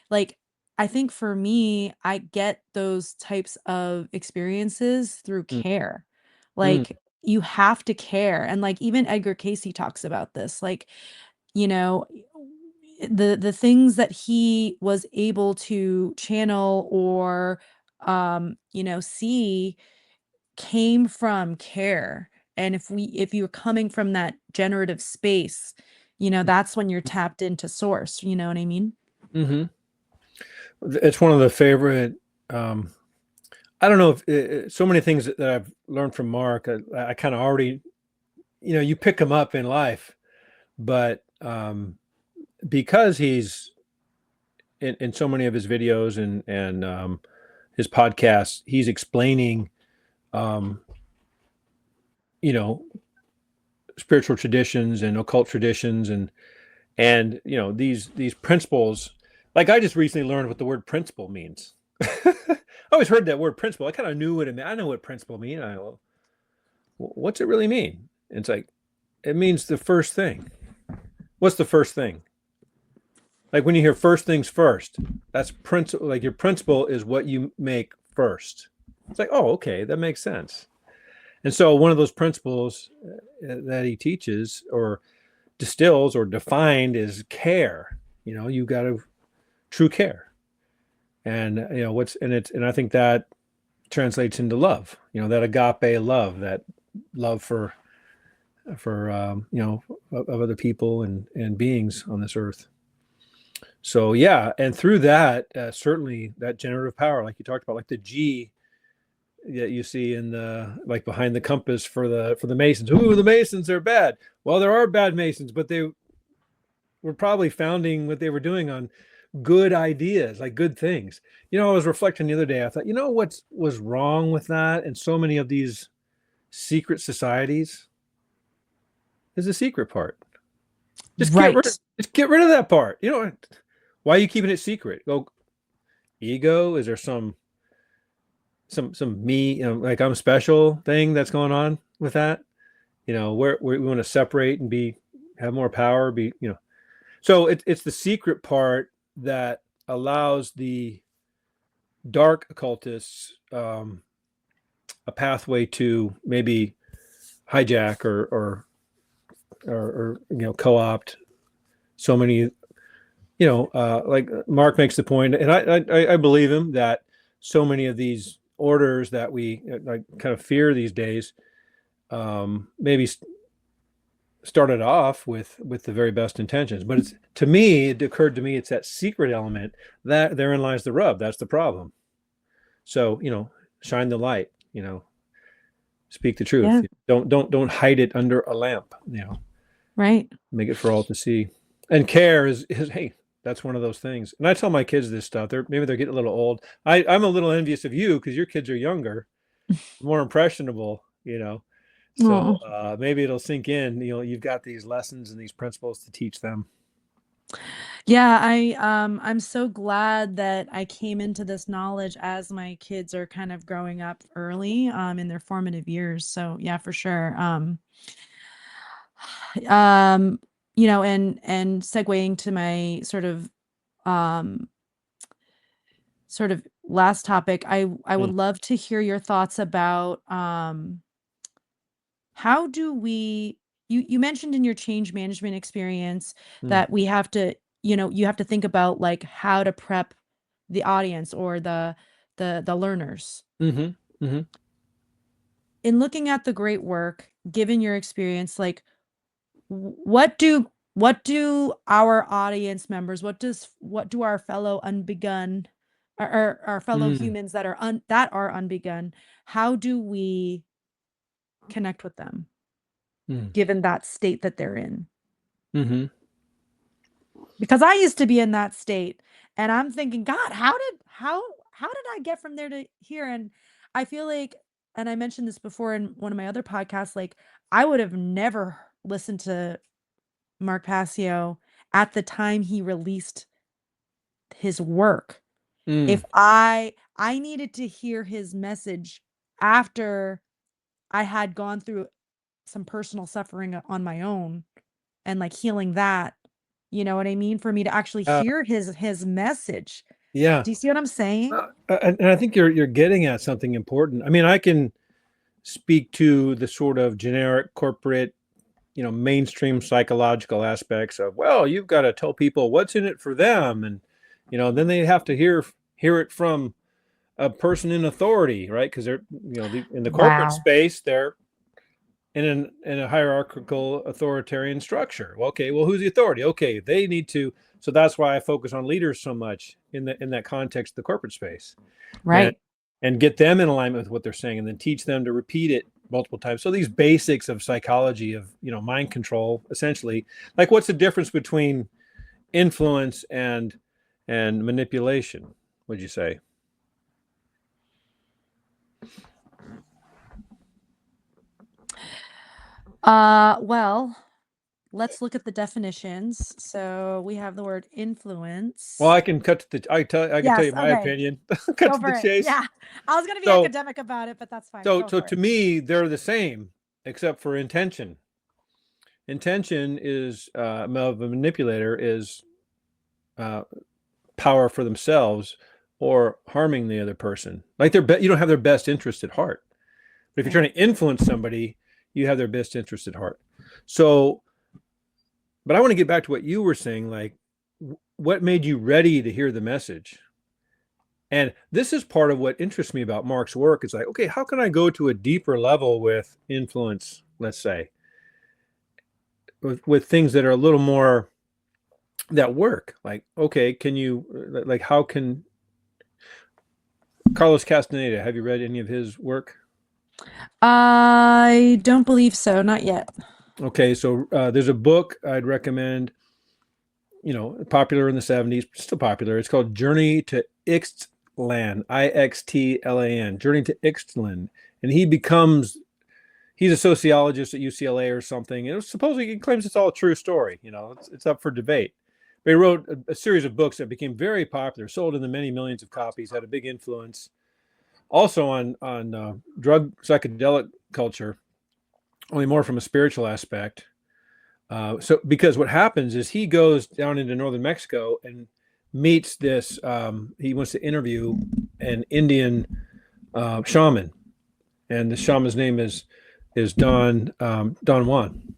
Like, I think for me, I get those types of experiences through mm, care. mm, Like, you have to care. And like, even Edgar Casey talks about this. Like, you know, the things that he was able to channel or see came from care. And if you're coming from that generative space, that's when you're tapped into source, you know what I mean? mm-hmm. It's one of the favorite. Um, I don't know if so many things that I've learned from Mark. I kind of already, you pick him up in life, but because he's in so many of his videos and his podcasts, he's explaining um, you know, spiritual traditions and occult traditions, and these principles. Like, I just recently learned what the word principle means. I always heard that word principle. I kind of knew what it meant. I know what principle mean. Well, what's it really mean? It's like, it means the first thing. What's the first thing? Like, when you hear first things first, that's principle. Like, your principle is what you make first. It's like, oh, okay, that makes sense. And so one of those principles that he teaches or distills or defined is care. You got to true care. And I think that translates into love. That agape love, that love for of other people and beings on this earth. So yeah, and through that, certainly that generative power, like you talked about, like the G that you see in the, like, behind the compass for the Masons. Ooh, the Masons are bad. Well, there are bad Masons, but they were probably founding what they were doing on good ideas, like good things. I was reflecting the other day. I thought, what was wrong with that? And so many of these secret societies is the secret part. Just get rid of, Right. just get rid of that part. Why are you keeping it secret? Go, ego? Is there some me, like I'm special thing that's going on with that? Where we want to separate and have more power, so it's the secret part that allows the dark occultists a pathway to maybe hijack or co-opt so many. Like Mark makes the point, and I believe him, that so many of these orders that we like kind of fear these days, maybe started off with the very best intentions. But it occurred to me, it's that secret element that therein lies the rub. That's the problem. So shine the light. Speak the truth. Yeah. Don't hide it under a lamp. Right. Make it for all to see. And care is hey, that's one of those things. And I tell my kids this stuff. Maybe they're getting a little old. I'm a little envious of you because your kids are younger, more impressionable. So Oh. maybe it'll sink in. You've got these lessons and these principles to teach them. Yeah, I'm so glad that I came into this knowledge as my kids are kind of growing up early in their formative years. So yeah, for sure. Um and segueing to my um sort of last topic, I would Mm, love to hear your thoughts about how do we you mentioned in your change management experience mm, that we have to, you have to think about like how to prep the audience or the learners. mm-hmm, mm-hmm, In looking at the great work, given your experience, like what do our audience members, what do our fellow unbegun, our fellow mm, humans that are unbegun, how do we connect with them mm, given that state that they're in? mm-hmm. Because I used to be in that state and I'm thinking, God, how did I get from there to here? And I feel like, and I mentioned this before in one of my other podcasts, like I would have never listened to Mark Passio at the time he released his work. Mm. If I needed to hear his message after I had gone through some personal suffering on my own and like healing that, you know what I mean? For me to actually Uh, hear his message. yeah. Do you see what I'm saying? And I think you're getting at something important. I mean, I can speak to the sort of generic corporate, mainstream psychological aspects of, well, you've got to tell people what's in it for them, and then they have to hear it from a person in authority, right? Because they're, in the corporate Wow. space, they're in a hierarchical authoritarian structure. Well, okay, well, who's the authority? Okay, they need to. So that's why I focus on leaders so much in that context, the corporate space, and Right. get them in alignment with what they're saying, and then teach them to repeat it multiple times. So these basics of psychology, of mind control, essentially, like, what's the difference between influence and manipulation, would you say? Well, let's look at the definitions. So we have the word Well, influence. I can cut to the. I can tell Yes, you my okay. opinion. Cut Go to the for it. chase. Yeah. I was gonna be So academic about it, but that's fine. so Go so for to it. me, they're the same, except for intention. Intention is of a manipulator is uh, power for themselves or harming the other person. Like you don't have their best interest at heart. But if you're Right. trying to influence somebody, you have their best interest at heart. So, but I want to get back to what you were saying. Like, what made you ready to hear the message? And this is part of what interests me about Mark's work. It's like, okay, how can I go to a deeper level with influence, let's say, with things that are a little more that work? Like, okay, can you, like, how can Carlos Castaneda, have you read any of his work? I don't believe so, not yet. Okay, so there's a book I'd recommend, popular in the 70s, still popular. It's called Journey to Ixtlan, Ixtlan, Journey to Ixtlan. And he's a sociologist at UCLA or something. And supposedly he claims it's all a true story. It's up for debate. But he wrote a series of books that became very popular, sold in the many millions of copies, had a big influence also on drug psychedelic culture, only more from a spiritual aspect. So because what happens is he goes down into northern Mexico and meets this. He wants to interview an Indian shaman, and the shaman's name is Don Juan,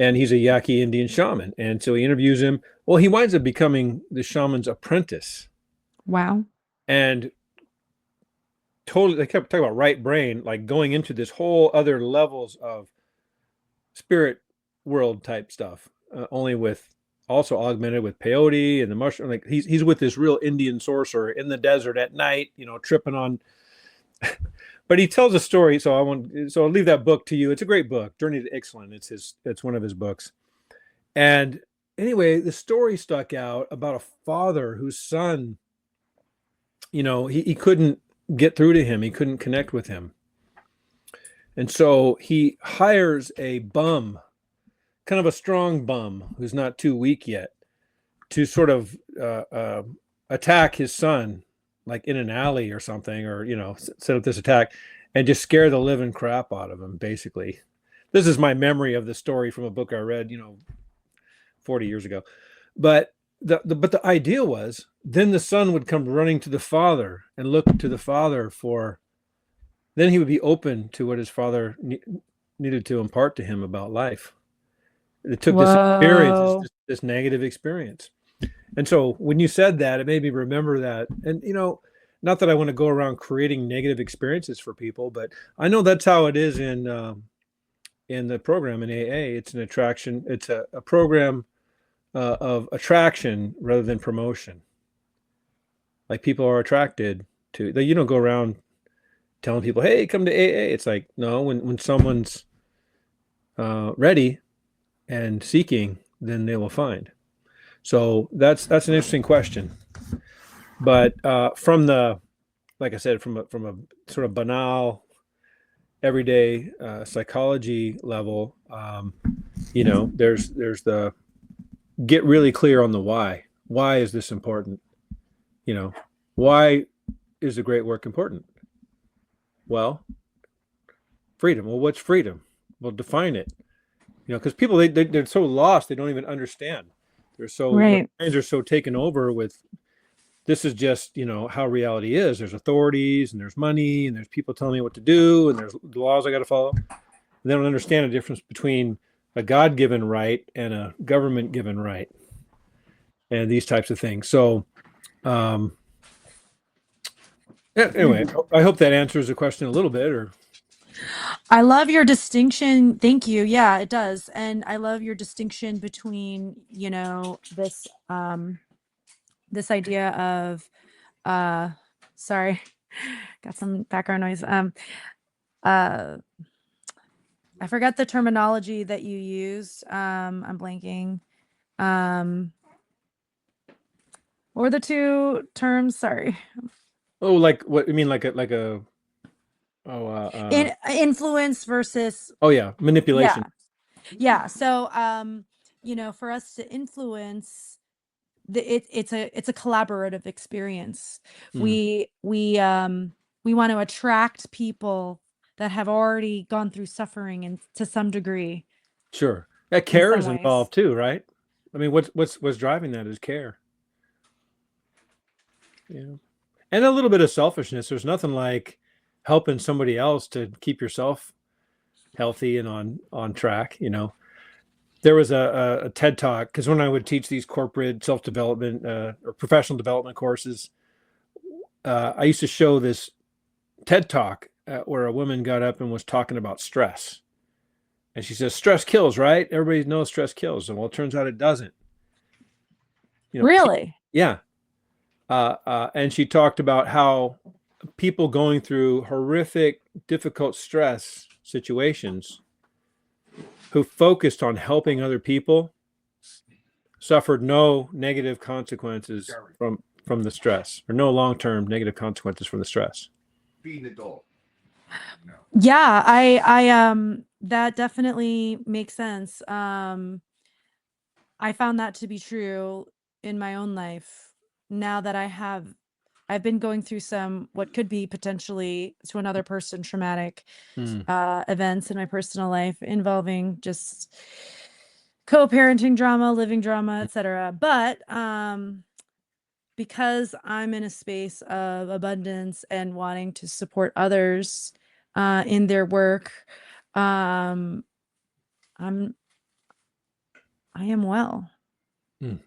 and he's a Yaqui Indian shaman. And so he interviews him. Well, he winds up becoming the shaman's apprentice, Wow. and totally they kept talking about right brain, like going into this whole other levels of spirit world type stuff, only with also augmented with peyote and the mushroom. Like he's with this real Indian sorcerer in the desert at night, tripping on. But he tells a story, so I'll leave that book to you. It's a great book, Journey to Ixtlan. It's one of his books. And anyway, the story stuck out about a father whose son, he couldn't get through to him. He couldn't connect with him. And so he hires a bum, kind of a strong bum who's not too weak yet, to sort of attack his son, like in an alley or something, or set up this attack and just scare the living crap out of him. Basically, this is my memory of the story from a book I read, 40 years ago. But the idea was then the son would come running to the father and look to the father for. Then he would be open to what his father needed to impart to him about life. It took this experience, Whoa. this negative experience. And so when you said that, it made me remember that. And, not that I want to go around creating negative experiences for people, but I know that's how it is in the program in AA. It's an attraction. It's a program of attraction rather than promotion. Like people are attracted to that. You don't go around telling people, "Hey, come to AA." It's like no, when someone's ready and seeking, then they will find. So that's an interesting question. But like I said, from a sort of banal, everyday psychology level, there's the get really clear on the why. Why is this important? You know, why is the great work important? Well, freedom. Well, what's freedom? Well, define it. Because people they're so lost they don't even understand. Their Right. minds are so taken over with this is just how reality is. There's authorities and there's money and there's people telling me what to do and there's the laws I got to follow. They don't understand the difference between a God-given right and a government-given right and these types of things. So yeah, anyway, I hope that answers the question a little bit. Or I love your distinction. Thank you. Yeah, it does. And I love your distinction between, this idea of uh sorry, got some background noise. Uh I forgot the terminology that you used. I'm blanking. Um what were the two terms? Sorry. like what you mean, like a Oh, Influence versus, oh yeah, yeah, manipulation. yeah. So, for us to influence, it's a collaborative experience. Mm, We want to attract people that have already gone through suffering, and to some degree, sure. That in care some is ways. involved too, right? I mean, what's driving that is care. Yeah. And a little bit of selfishness. There's nothing like helping somebody else to keep yourself healthy and on track. There was a TED talk because when I would teach these corporate self development or professional development courses, I used to show this TED talk where a woman got up and was talking about stress, and she says stress kills, right? Everybody knows stress kills, and well, it turns out it doesn't. You know, Really? yeah. And she talked about how people going through horrific, difficult stress situations who focused on helping other people suffered no negative consequences from the stress, or no long-term negative consequences from the stress. Yeah, that definitely makes sense. I found that to be true in my own life. Now that I've been going through some, what could be potentially to another person, traumatic Mm, events in my personal life, involving just co-parenting drama, living drama, etc. But because I'm in a space of abundance and wanting to support others in their work, um, I'm I am well. mm.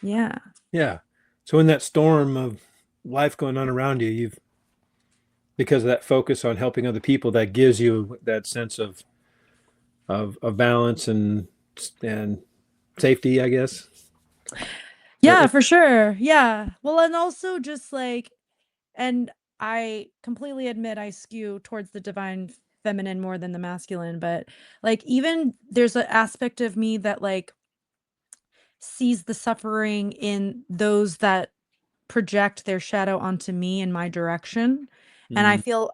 Yeah. Yeah. So in that storm of life going on around you, you've because of that focus on helping other people, that gives you that sense of balance and safety, I guess. Yeah, for sure. Yeah. Well, and also just like, and I completely admit I skew towards the divine feminine more than the masculine, but like, even there's an aspect of me that like sees the suffering in those that project their shadow onto me in my direction. And Mm.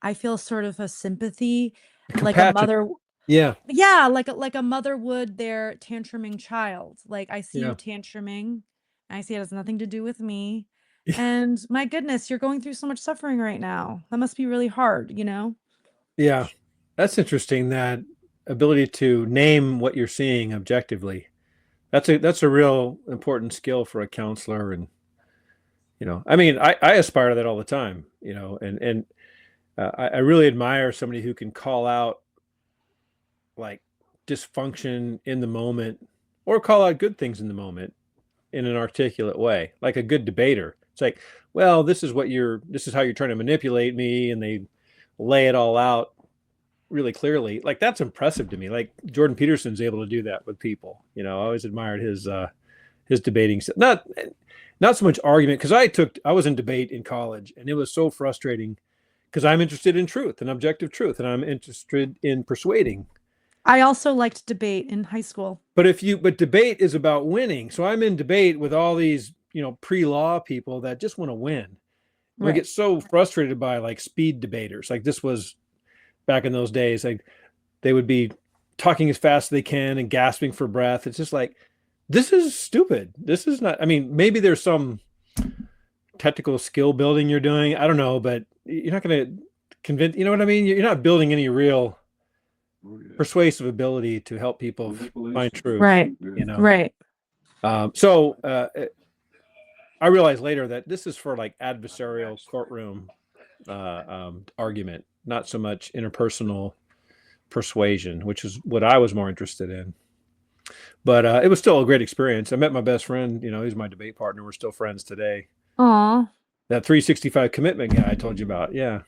I feel sort of a sympathy, like a Compassion. mother. Yeah. Yeah, like a mother would their tantruming child. Like, I see you Yeah. tantruming. I see it has nothing to do with me. And my goodness, you're going through so much suffering right now. That must be really hard, you know? Yeah. That's interesting, that ability to name what you're seeing objectively. That's a real important skill for a counselor. And I mean, I aspire to that all the time, and I really admire somebody who can call out like dysfunction in the moment, or call out good things in the moment in an articulate way, like a good debater. It's like, well, this is how you're trying to manipulate me, and they lay it all out really clearly. Like, that's impressive to me. Like, Jordan Peterson's able to do that with people. I always admired his debating. Not so much argument, because I was in debate in college, and it was so frustrating because I'm interested in truth and objective truth, and I'm interested in persuading. I also liked debate in high school. But debate is about winning. So I'm in debate with all these, pre-law people that just want to win. And we Right. get so frustrated by like speed debaters. Like, this was back in those days. Like, they would be talking as fast as they can and gasping for breath. It's just like, this is stupid. This is not, I mean, maybe there's some technical skill building you're doing. I don't know, but you're not going to convince, you know what I mean? You're not building any real persuasive ability to help people find truth, Right. Right. So I realized later that this is for like adversarial courtroom argument, not so much interpersonal persuasion, which is what I was more interested in. But it was still a great experience. I met my best friend. He's my debate partner. We're still friends today. Aw. That 365 commitment guy I told you about. Yeah,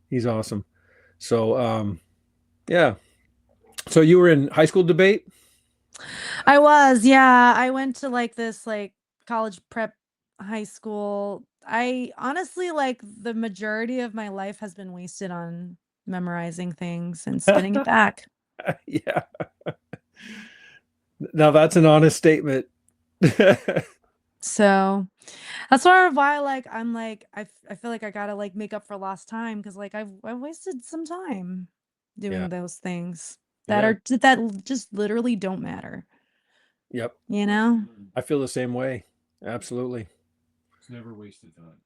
he's awesome. So, yeah. So you were in high school debate? I was, yeah. I went to like this like college prep high school. I honestly, like, the majority of my life has been wasted on memorizing things and spinning it back. Yeah. Now that's an honest statement. So that's sort of why, like, I'm like, I feel like I gotta like make up for lost time because like I've wasted some time Yeah. doing those things that Yeah. are that just literally don't matter, Yep. you know? I feel the same way. Absolutely. It's never wasted time.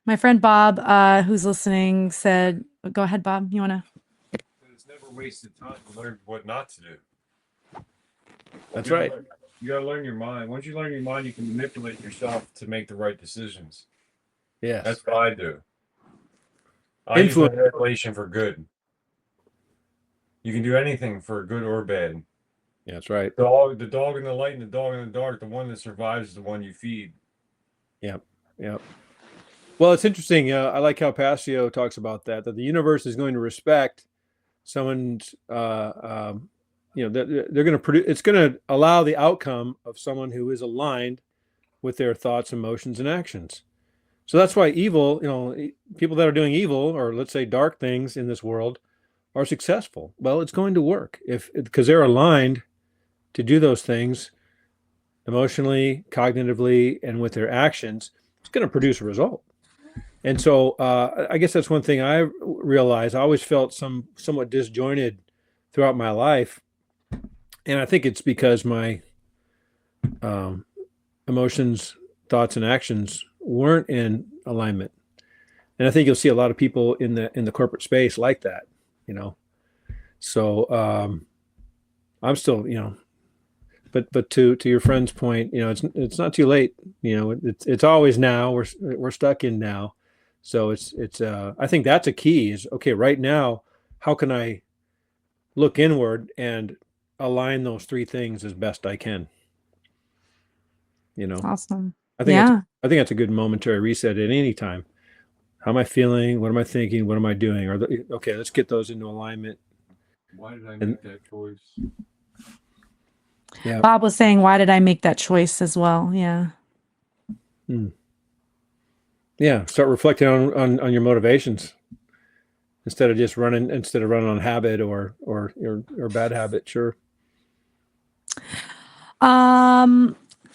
My friend Bob, who's listening, said, "Go ahead, Bob. You wanna?" It's never wasted time to learn what not to do. That's right. You gotta learn your mind. Once you learn your mind, you can manipulate yourself to make the right decisions. Yes. That's what I do. I use Influence. manipulation for good. You can do anything for good or bad. Yeah, that's right. The dog in the light and the dog in the dark, the one that survives is the one you feed. Yep. Yep. Well, it's interesting. I like how Passio talks about that the universe is going to respect someone's, they're going to produce, it's going to allow the outcome of someone who is aligned with their thoughts, emotions, and actions. So that's why evil, people that are doing evil or let's say dark things in this world are successful. Well, it's going to work because they're aligned to do those things emotionally, cognitively, and with their actions. It's going to produce a result. And so I guess that's one thing I realized. I always felt somewhat disjointed throughout my life, and I think it's because my um, emotions, thoughts, and actions weren't in alignment. And I think you'll see a lot of people in the corporate space like that, you know. So I'm still, but to your friend's point, it's not too late. It's always now. We're stuck in now. So it's I think that's a key is okay, right now, how can I look inward and align those three things as best I can? Awesome. I think Yeah. I think that's a good momentary reset at any time. How am I feeling? What am I thinking? What am I doing? Okay, let's get those into alignment. Why did I make that choice? Yeah. Bob was saying, "Why did I make that choice?" as well. Yeah. Yeah. Start reflecting on your motivations instead of running on habit or bad habit. Sure.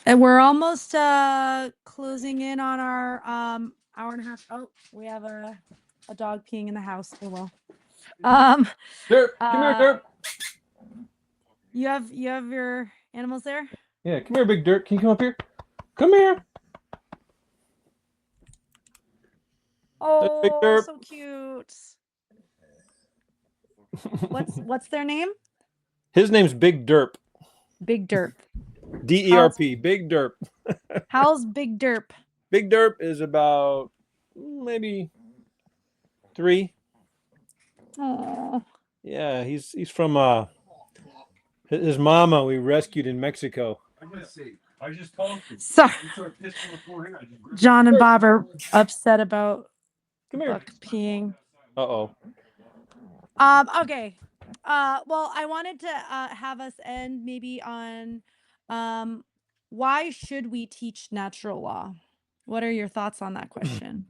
And we're almost closing in on our hour and a half. Oh, we have a dog peeing in the house. Oh well. Derp, come here, Derp. You have your animals there? Yeah, come here, big Derp. Can you come up here? Come here. Big Oh, Derp. so cute. What's their name? His name's Big Derp. Big Derp. DERP. Big Derp. How's Big Derp? Big Derp is about maybe 3. Oh. Yeah, he's from his mama we rescued in Mexico. I just talked to you. Sorry. You start pissing before him, I just grab John and Bob are upset about Come here. Buck peeing. Uh-oh. Okay. Well, I wanted to have us end maybe on why should we teach natural law? What are your thoughts on that question?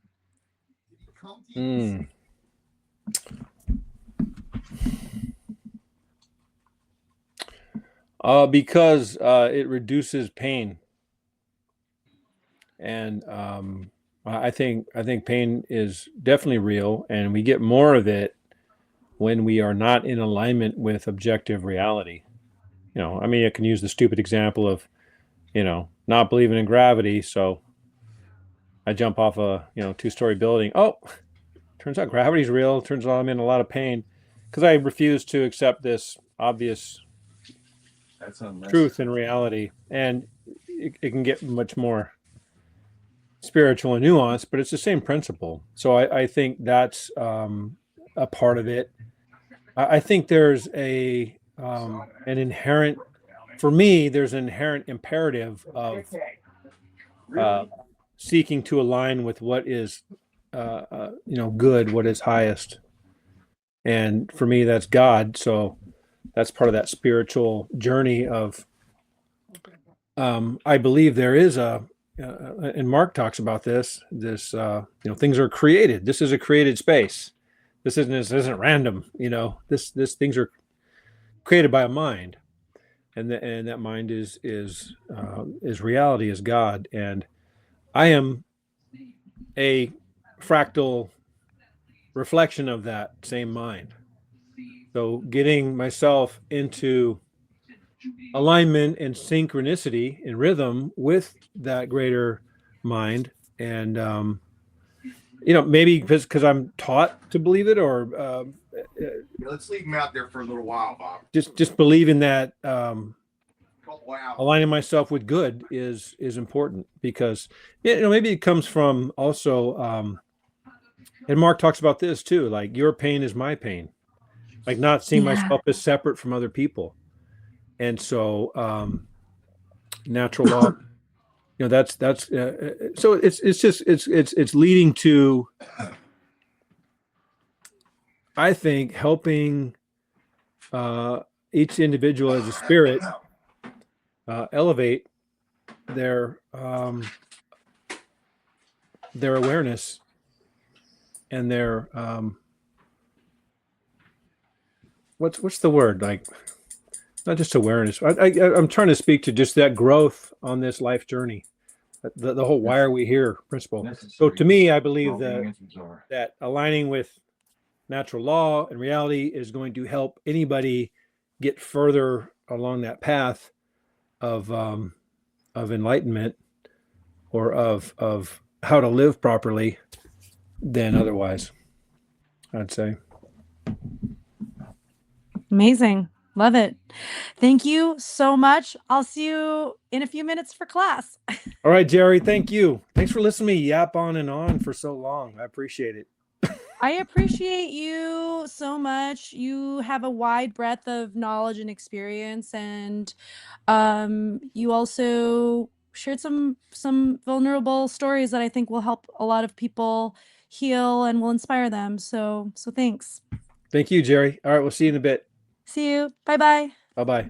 Because it reduces pain, and I think pain is definitely real, and we get more of it when we are not in alignment with objective reality. I mean, I can use the stupid example of, not believing in gravity, so I jump off a 2-story building. Oh, turns out gravity's real. Turns out I'm in a lot of pain because I refuse to accept this obvious truth in reality, and it can get much more spiritual and nuanced, but it's the same principle. So I think that's a part of it. I think there's an inherent, for me, there's an inherent imperative of seeking to align with what is, good, what is highest. And for me, that's God. So that's part of that spiritual journey of, I believe there is and Mark talks about this, things are created. This is a created space. This isn't random, this things are created by a mind. And that mind is reality, is God. And I am a fractal reflection of that same mind. So getting myself into alignment and synchronicity and rhythm with that greater mind, and maybe because I'm taught to believe it, or Let's leave him out there for a little while, Bob. just believing that Wow. aligning myself with good is important, because maybe it comes from also, and Mark talks about this too, like your pain is my pain, like not seeing Yeah. myself as separate from other people. And so natural law, that's so it's leading to, I think, helping each individual as a spirit elevate their awareness and their what's the word, like, not just awareness. I'm trying to speak to just that growth on this life journey, the whole why are we here principle. So to me, I believe that aligning with natural law and reality is going to help anybody get further along that path of enlightenment, or of how to live properly, than otherwise, I'd say. Amazing. Love it. Thank you so much. I'll see you in a few minutes for class. All right, Jerry, thank you. Thanks for listening to me yap on and on for so long. I appreciate it. I appreciate you so much. You have a wide breadth of knowledge and experience, and you also shared some vulnerable stories that I think will help a lot of people heal and will inspire them. So thanks. Thank you, Jerry. All right, we'll see you in a bit. See you. Bye-bye. Bye-bye.